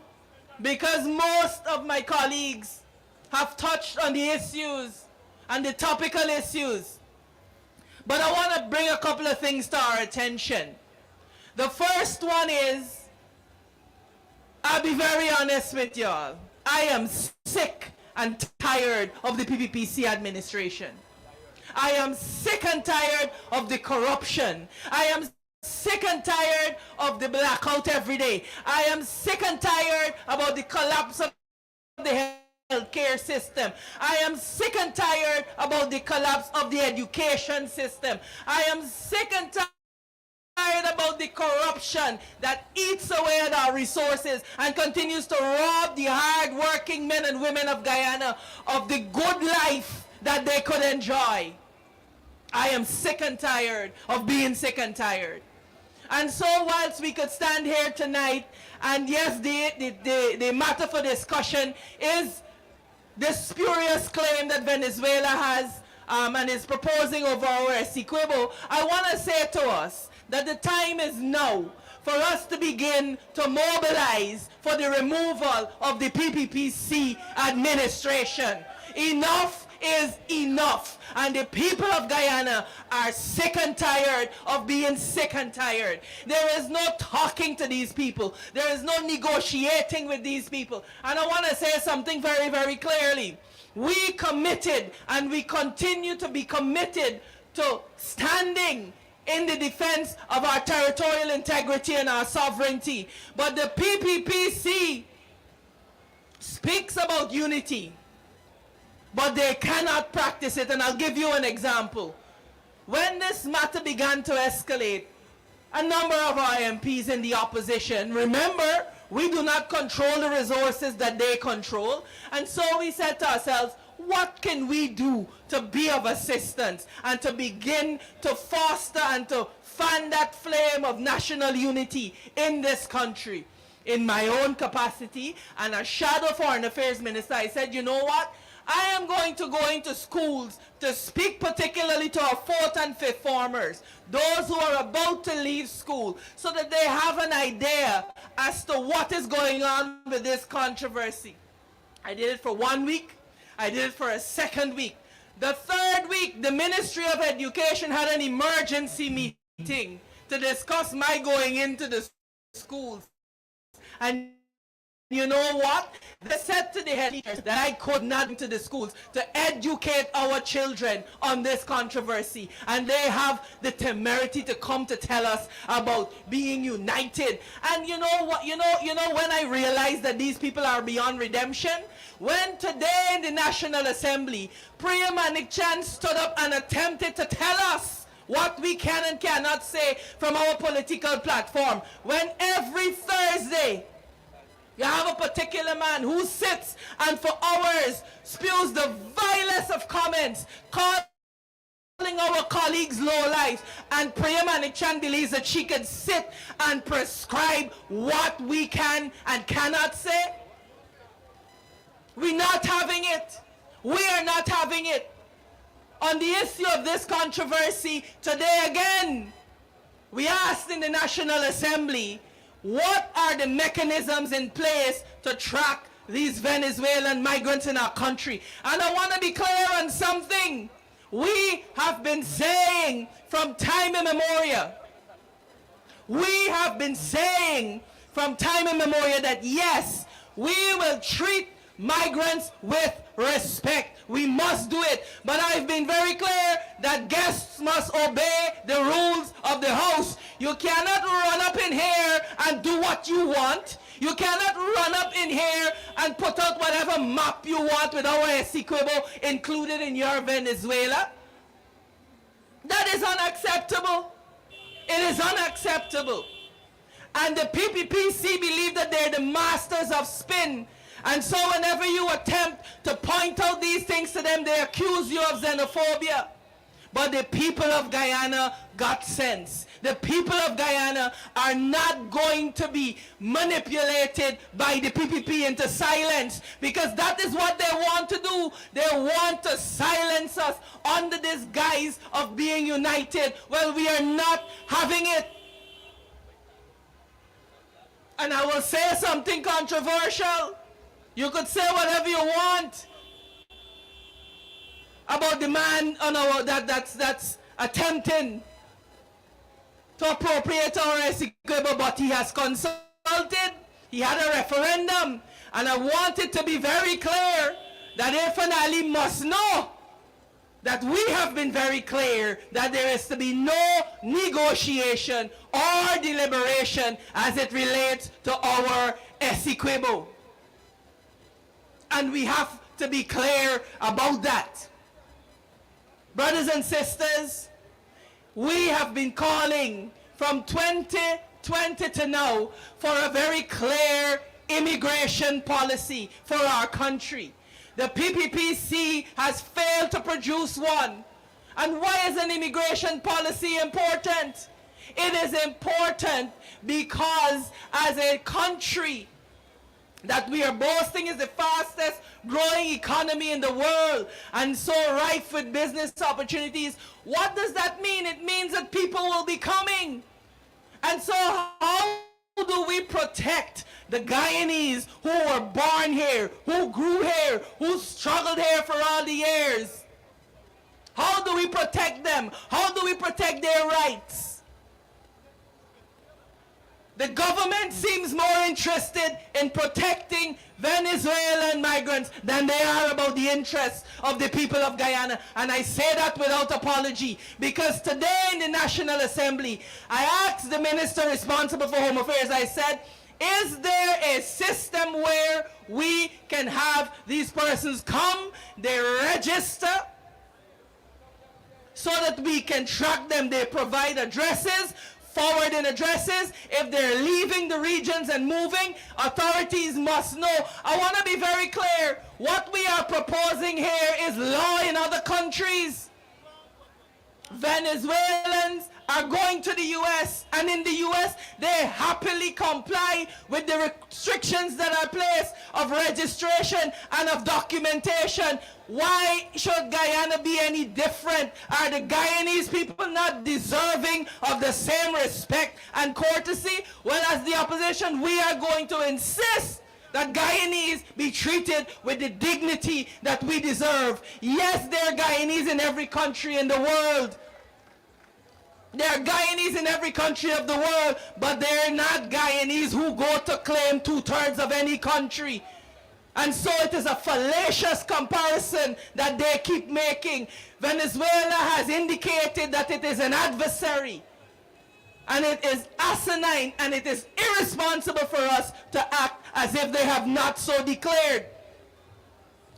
because most of my colleagues have touched on the issues and the topical issues. But I want to bring a couple of things to our attention. The first one is, I'll be very honest with y'all. I am sick and tired of the PPPC administration. I am sick and tired of the corruption. I am sick and tired of the blackout every day. I am sick and tired about the collapse of the healthcare system. I am sick and tired about the collapse of the education system. I am sick and tired about the corruption that eats away at our resources and continues to rob the hard-working men and women of Guyana of the good life that they could enjoy. I am sick and tired of being sick and tired. And so whilst we could stand here tonight, and yes, the matter for discussion is the spurious claim that Venezuela has and is proposing over our Essequibo, I want to say to us that the time is now for us to begin to mobilize for the removal of the PPPC administration. Enough is enough. And the people of Guyana are sick and tired of being sick and tired. There is no talking to these people. There is no negotiating with these people. And I want to say something very, very clearly. We committed and we continue to be committed to standing in the defense of our territorial integrity and our sovereignty. But the PPPC speaks about unity, but they cannot practice it. And I'll give you an example. When this matter began to escalate, a number of our MPs in the opposition. Remember, we do not control the resources that they control. And so we said to ourselves, what can we do to be of assistance and to begin to foster and to fan that flame of national unity in this country? In my own capacity and as Shadow Foreign Affairs Minister, I said, you know what? I am going to go into schools to speak particularly to our 4th and 5th formers, those who are about to leave school, so that they have an idea as to what is going on with this controversy. I did it for 1 week. I did it for a 2nd week. The 3rd week, the Ministry of Education had an emergency meeting to discuss my going into the schools. And you know what? They said to the head teachers that I could not into the schools to educate our children on this controversy. And they have the temerity to come to tell us about being united. And you know what? You know when I realized that these people are beyond redemption? When today in the National Assembly, Priya Manikchan stood up and attempted to tell us what we can and cannot say from our political platform. When every Thursday, you have a particular man who sits and for hours spews the vilest of comments, calling our colleagues low lives, and Priya Manikchan believes that she could sit and prescribe what we can and cannot say. We're not having it. We are not having it. On the issue of this controversy, today again, we asked in the National Assembly, what are the mechanisms in place to track these Venezuelan migrants in our country? And I want to be clear on something. We have been saying from time immemorial, that yes, we will treat migrants with respect. We must do it. But I've been very clear that guests must obey the rules of the house. You cannot run up in here and do what you want. You cannot run up in here and put out whatever map you want with our Essequibo included in your Venezuela. That is unacceptable. It is unacceptable. And the PPPC believe that they're the masters of spin. And so whenever you attempt to point out these things to them, they accuse you of xenophobia. But the people of Guyana got sense. The people of Guyana are not going to be manipulated by the PPP into silence, because that is what they want to do. They want to silence us under this guise of being united. Well, we are not having it. And I will say something controversial. You could say whatever you want about the man on our, that's attempting to appropriate our Essequibo, but he has consulted, he had a referendum, and I want it to be very clear that Irfan Ali must know that we have been very clear that there is to be no negotiation or deliberation as it relates to our Essequibo. And we have to be clear about that. Brothers and sisters, we have been calling from 2020 to now for a very clear immigration policy for our country. The PPPC has failed to produce one. And why is an immigration policy important? It is important because as a country that we are boasting is the fastest growing economy in the world and so rife with business opportunities. What does that mean? It means that people will be coming. And so how do we protect the Guyanese who were born here, who grew here, who struggled here for all the years? How do we protect them? How do we protect their rights? The government seems more interested in protecting Venezuelan migrants than they are about the interests of the people of Guyana. And I say that without apology, because today in the National Assembly, I asked the minister responsible for Home Affairs, I said, is there a system where we can have these persons come, they register, so that we can track them, they provide addresses, forwarding addresses, if they're leaving the regions and moving, authorities must know. I want to be very clear. What we are proposing here is law in other countries. Venezuelans are going to the U.S., and in the U.S. they happily comply with the restrictions that are placed of registration and of documentation. Why should Guyana be any different? Are the Guyanese people not deserving of the same respect and courtesy? Well, as the opposition, we are going to insist that Guyanese be treated with the dignity that we deserve. Yes, there are Guyanese in every country in the world. There are Guyanese in every country of the world, but they're not Guyanese who go to claim 2/3 of any country. And so it is a fallacious comparison that they keep making. Venezuela has indicated that it is an adversary. And it is asinine and it is irresponsible for us to act as if they have not so declared.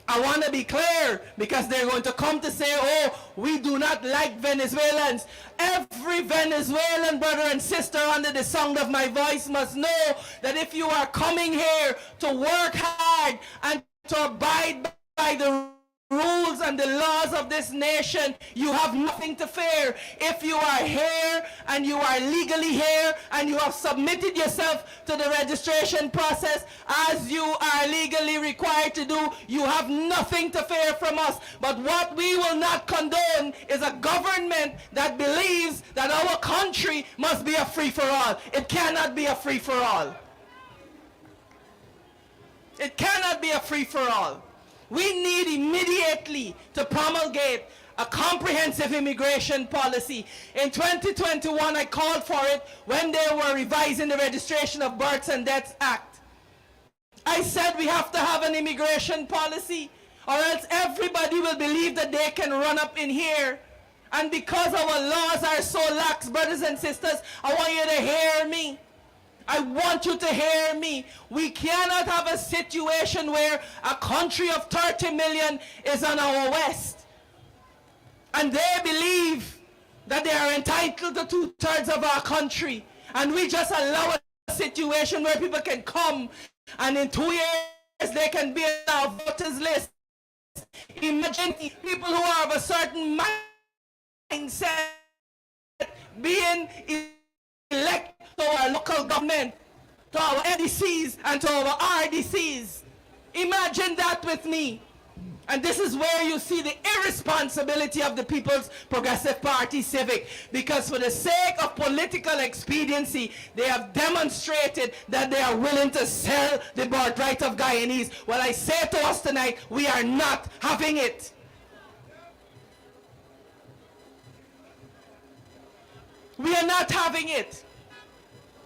I want to be clear, because they're going to come to say, oh, we do not like Venezuelans. Every Venezuelan brother and sister under the sound of my voice must know that if you are coming here to work hard and to abide by the rules and the laws of this nation, you have nothing to fear. If you are here and you are legally here and you have submitted yourself to the registration process as you are legally required to do, you have nothing to fear from us. But what we will not condone is a government that believes that our country must be a free-for-all. It cannot be a free-for-all. It cannot be a free-for-all. We need immediately to promulgate a comprehensive immigration policy. In 2021, I called for it when they were revising the Registration of Births and Deaths Act. I said we have to have an immigration policy, or else everybody will believe that they can run up in here. And because our laws are so lax, brothers and sisters, I want you to hear me. I want you to hear me. We cannot have a situation where a country of 30 million is on our west, and they believe that they are entitled to 2/3 of our country, and we just allow a situation where people can come and in 2 years they can be on our voters list. Imagine people who are of a certain mindset being elected to our local government, to our NDCs and to our RDCs. Imagine that with me. And this is where you see the irresponsibility of the People's Progressive Party Civic, because for the sake of political expediency, they have demonstrated that they are willing to sell the birthright of Guyanese. Well, I say to us tonight, we are not having it. We are not having it.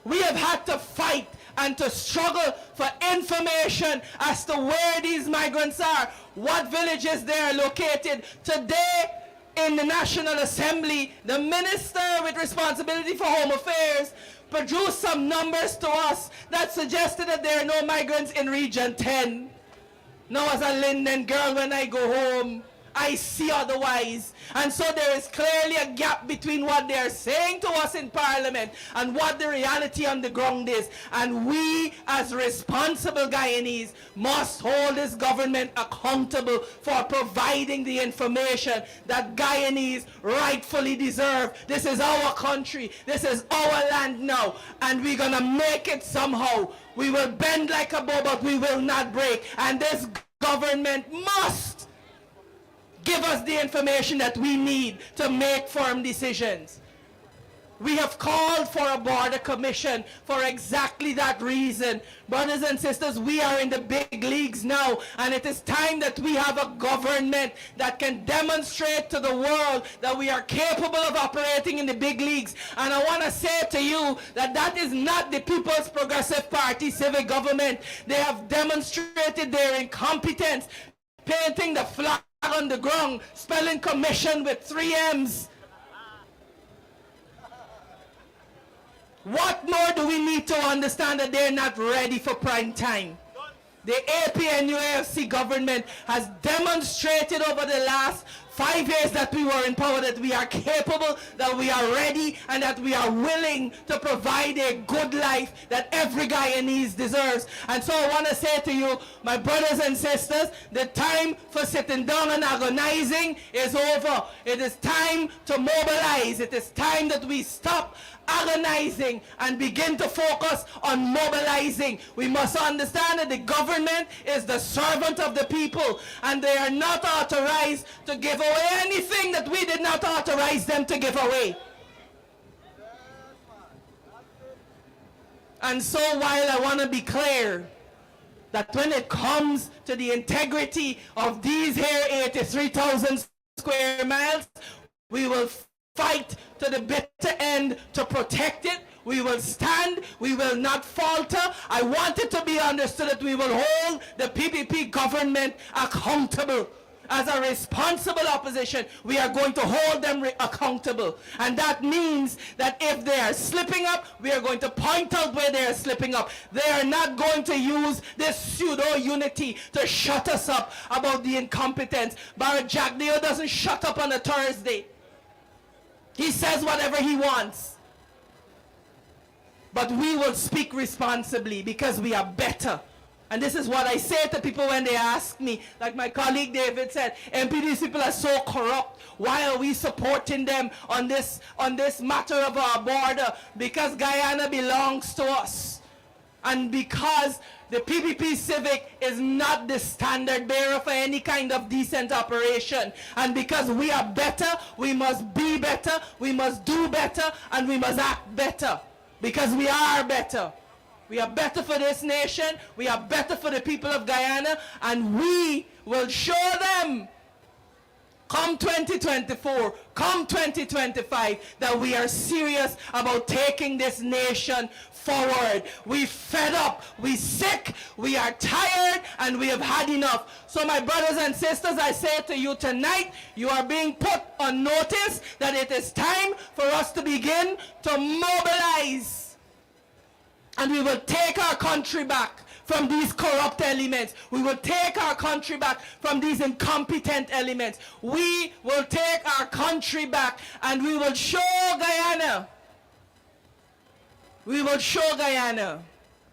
We have had to fight and to struggle for information as to where these migrants are, what villages they are located. Today, in the National Assembly, the minister with responsibility for Home Affairs produced some numbers to us that suggested that there are no migrants in Region 10. Now, as a Linden girl, when I go home, I see otherwise. And so there is clearly a gap between what they are saying to us in Parliament and what the reality on the ground is. And we, as responsible Guyanese, must hold this government accountable for providing the information that Guyanese rightfully deserve. This is our country. This is our land now. And we're going to make it somehow. We will bend like a bow, but we will not break. And this government must give us the information that we need to make firm decisions. We have called for a border commission for exactly that reason. Brothers and sisters, we are in the big leagues now, and it is time that we have a government that can demonstrate to the world that we are capable of operating in the big leagues. And I want to say to you that that is not the People's Progressive Party civic government. They have demonstrated their incompetence, painting the flag on the ground, spelling commission with 3 M's. What more do we need to understand that they're not ready for prime time? The APNUAFC government has demonstrated over the last 5 years that we were in power, that we are capable, that we are ready, and that we are willing to provide a good life that every Guyanese deserves. And so I want to say to you, my brothers and sisters, the time for sitting down and agonizing is over. It is time to mobilize. It is time that we stop agonizing and begin to focus on mobilizing. We must understand that the government is the servant of the people, and they are not authorized to give away anything that we did not authorize them to give away. And so while I want to be clear that when it comes to the integrity of these here 83,000 square miles, we will fight to the bitter end to protect it. We will stand. We will not falter. I want it to be understood that we will hold the PPP government accountable. As a responsible opposition, we are going to hold them accountable. And that means that if they are slipping up, we are going to point out where they are slipping up. They are not going to use this pseudo-unity to shut us up about the incompetence. Barrett Jagdeo doesn't shut up on a Thursday. He says whatever he wants. But we will speak responsibly because we are better. And this is what I say to people when they ask me, like my colleague David said, MPD's people are so corrupt. Why are we supporting them on this matter of our border? Because Guyana belongs to us. And because the PPP Civic is not the standard bearer for any kind of decent operation. And because we are better, we must be better, we must do better, and we must act better. Because we are better. We are better for this nation, we are better for the people of Guyana, and we will show them come 2024, come 2025, that we are serious about taking this nation forward. We fed up, we sick, we are tired, and we have had enough. So my brothers and sisters, I say to you tonight, you are being put on notice that it is time for us to begin to mobilize. And we will take our country back from these corrupt elements. We will take our country back from these incompetent elements. We will take our country back and we will show Guyana. We will show Guyana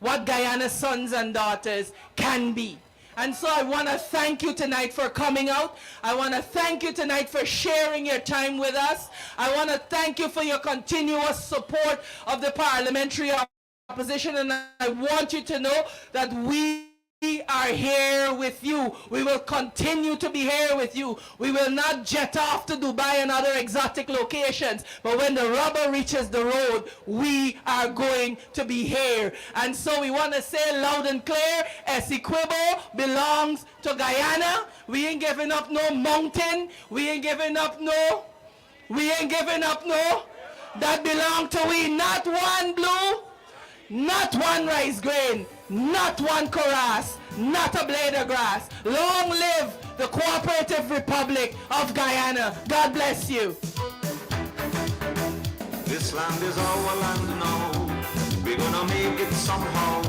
what Guyana's sons and daughters can be. And so I want to thank you tonight for coming out. I want to thank you tonight for sharing your time with us. I want to thank you for your continuous support of the parliamentary opposition, and I want you to know that we are here with you. We will continue to be here with you. We will not jet off to Dubai and other exotic locations, but when the rubber reaches the road, we are going to be here. And so we want to say loud and clear, Essequibo belongs to Guyana. We ain't giving up no mountain. We ain't giving up no. That belong to we. Not one blue, not one rice grain, not one chorus, not a blade of grass. Long live the Cooperative Republic of Guyana. God bless you. This land is our land now. We're gonna make it somehow.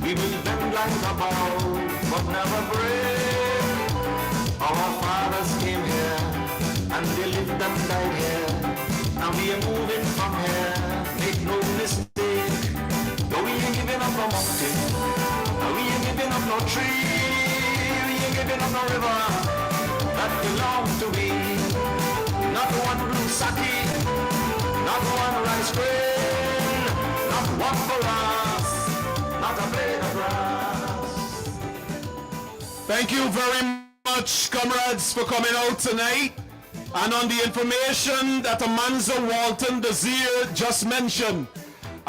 We will bend like a bow, but never break. Our fathers came here, and they lived and died here. Now we are moving from here. Make no mistake. No, we ain't giving up no mountain. No, we ain't giving up no tree. We ain't giving up no river that belongs to me. Not one blue sake, not one rice grain, not one grass, not a blade of grass. Thank you very much, comrades, for coming out tonight. And on the information that Amanza Walton Desir just mentioned,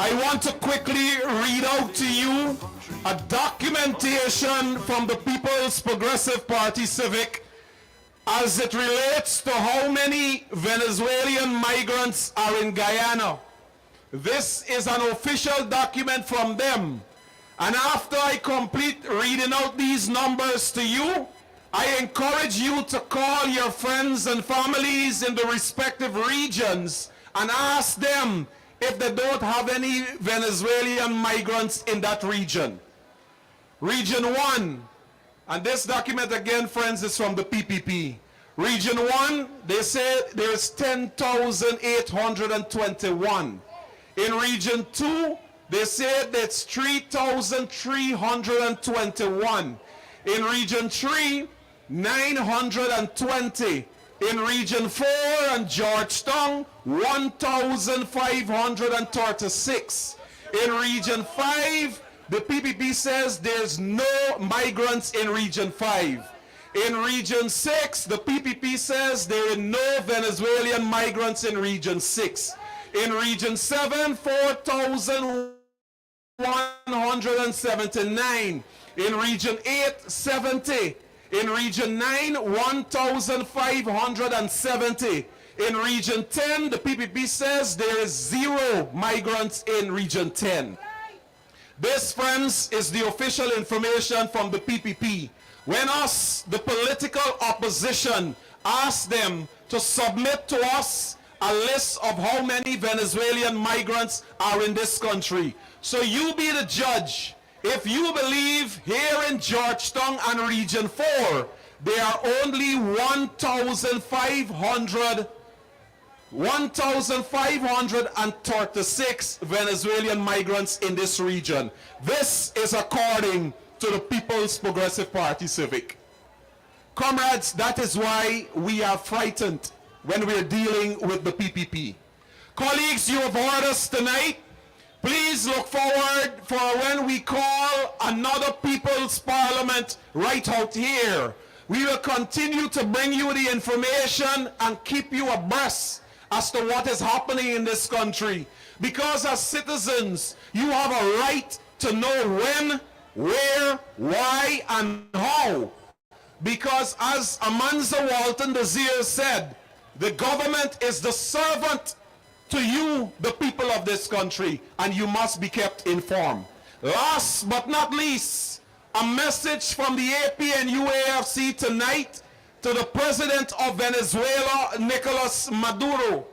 I want to quickly read out to you a documentation from the People's Progressive Party Civic as it relates to how many Venezuelan migrants are in Guyana. This is an official document from them. And after I complete reading out these numbers to you, I encourage you to call your friends and families in the respective regions and ask them if they don't have any Venezuelan migrants in that region. Region 1, and this document again, friends, is from the PPP. Region 1, they say there's 10,821. In Region 2, they say that's 3,321. In Region 3, 920. In Region 4 and Georgetown, 1,536. In Region 5, the PPP says there's no migrants in Region 5. In Region 6, the PPP says there are no Venezuelan migrants in Region 6. In Region 7, 4,179. In Region 8, 70. In Region 9, 1,570. In Region 10, the PPP says there is 0 migrants in Region 10. This, friends, is the official information from the PPP. When us, the political opposition, asked them to submit to us a list of how many Venezuelan migrants are in this country. So you be the judge. If you believe here in Georgetown and Region 4, there are only 1,536 Venezuelan migrants in this region. This is according to the People's Progressive Party Civic. Comrades, that is why we are frightened when we're dealing with the PPP. Colleagues, you have heard us tonight. Please look forward for when we call another People's Parliament right out here. We will continue to bring you the information and keep you abreast as to what is happening in this country. Because as citizens, you have a right to know when, where, why, and how. Because as Amanza Walton Desir said, the government is the servant to you, the people of this country, and you must be kept informed. Last but not least, a message from the APNU AFC tonight to the President of Venezuela, Nicolas Maduro.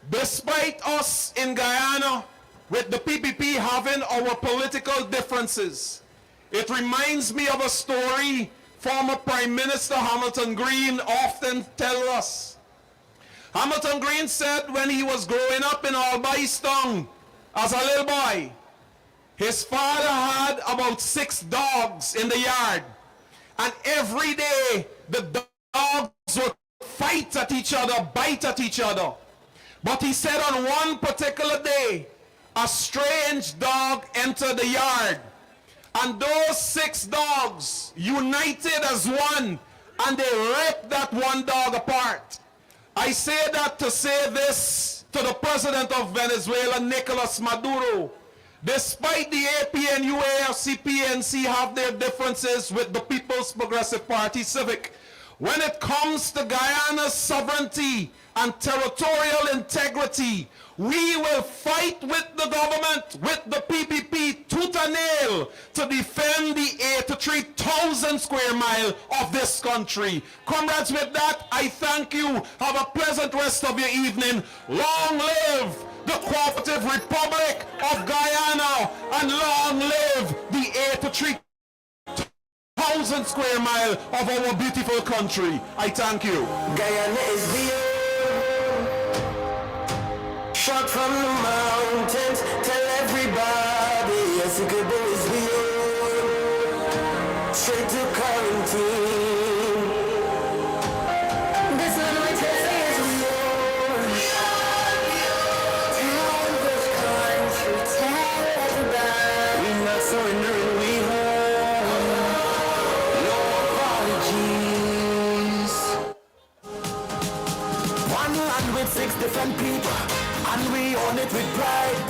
Despite us in Guyana, with the PPP having our political differences, it reminds me of a story former Prime Minister Hamilton Green often tells us. Hamilton Green said when he was growing up in Albistown as a little boy, his father had about 6 dogs in the yard. And every day the dogs would fight at each other, bite at each other. But he said on one particular day, a strange dog entered the yard. And those 6 dogs united as one, and they ripped that one dog apart. I say that to say this to the President of Venezuela, Nicolas Maduro. Despite the APNU, AFC, PNC have their differences with the People's Progressive Party Civic, when it comes to Guyana's sovereignty and territorial integrity, we will fight with the government, with the PPP, tooth and nail, to defend the 83,000 square mile of this country. Comrades, with that, I thank you. Have a pleasant rest of your evening. Long live the Cooperative Republic of Guyana, and long live the 83,000 square mile of our beautiful country. I thank you. Guyana is the shot from the mountains. Tell everybody, Essequibo is the straight to quarantine. This one we tell is tell this country, tell everybody. We not surrendering, we hold no apologies. One land with 6 different people, and we own it with pride.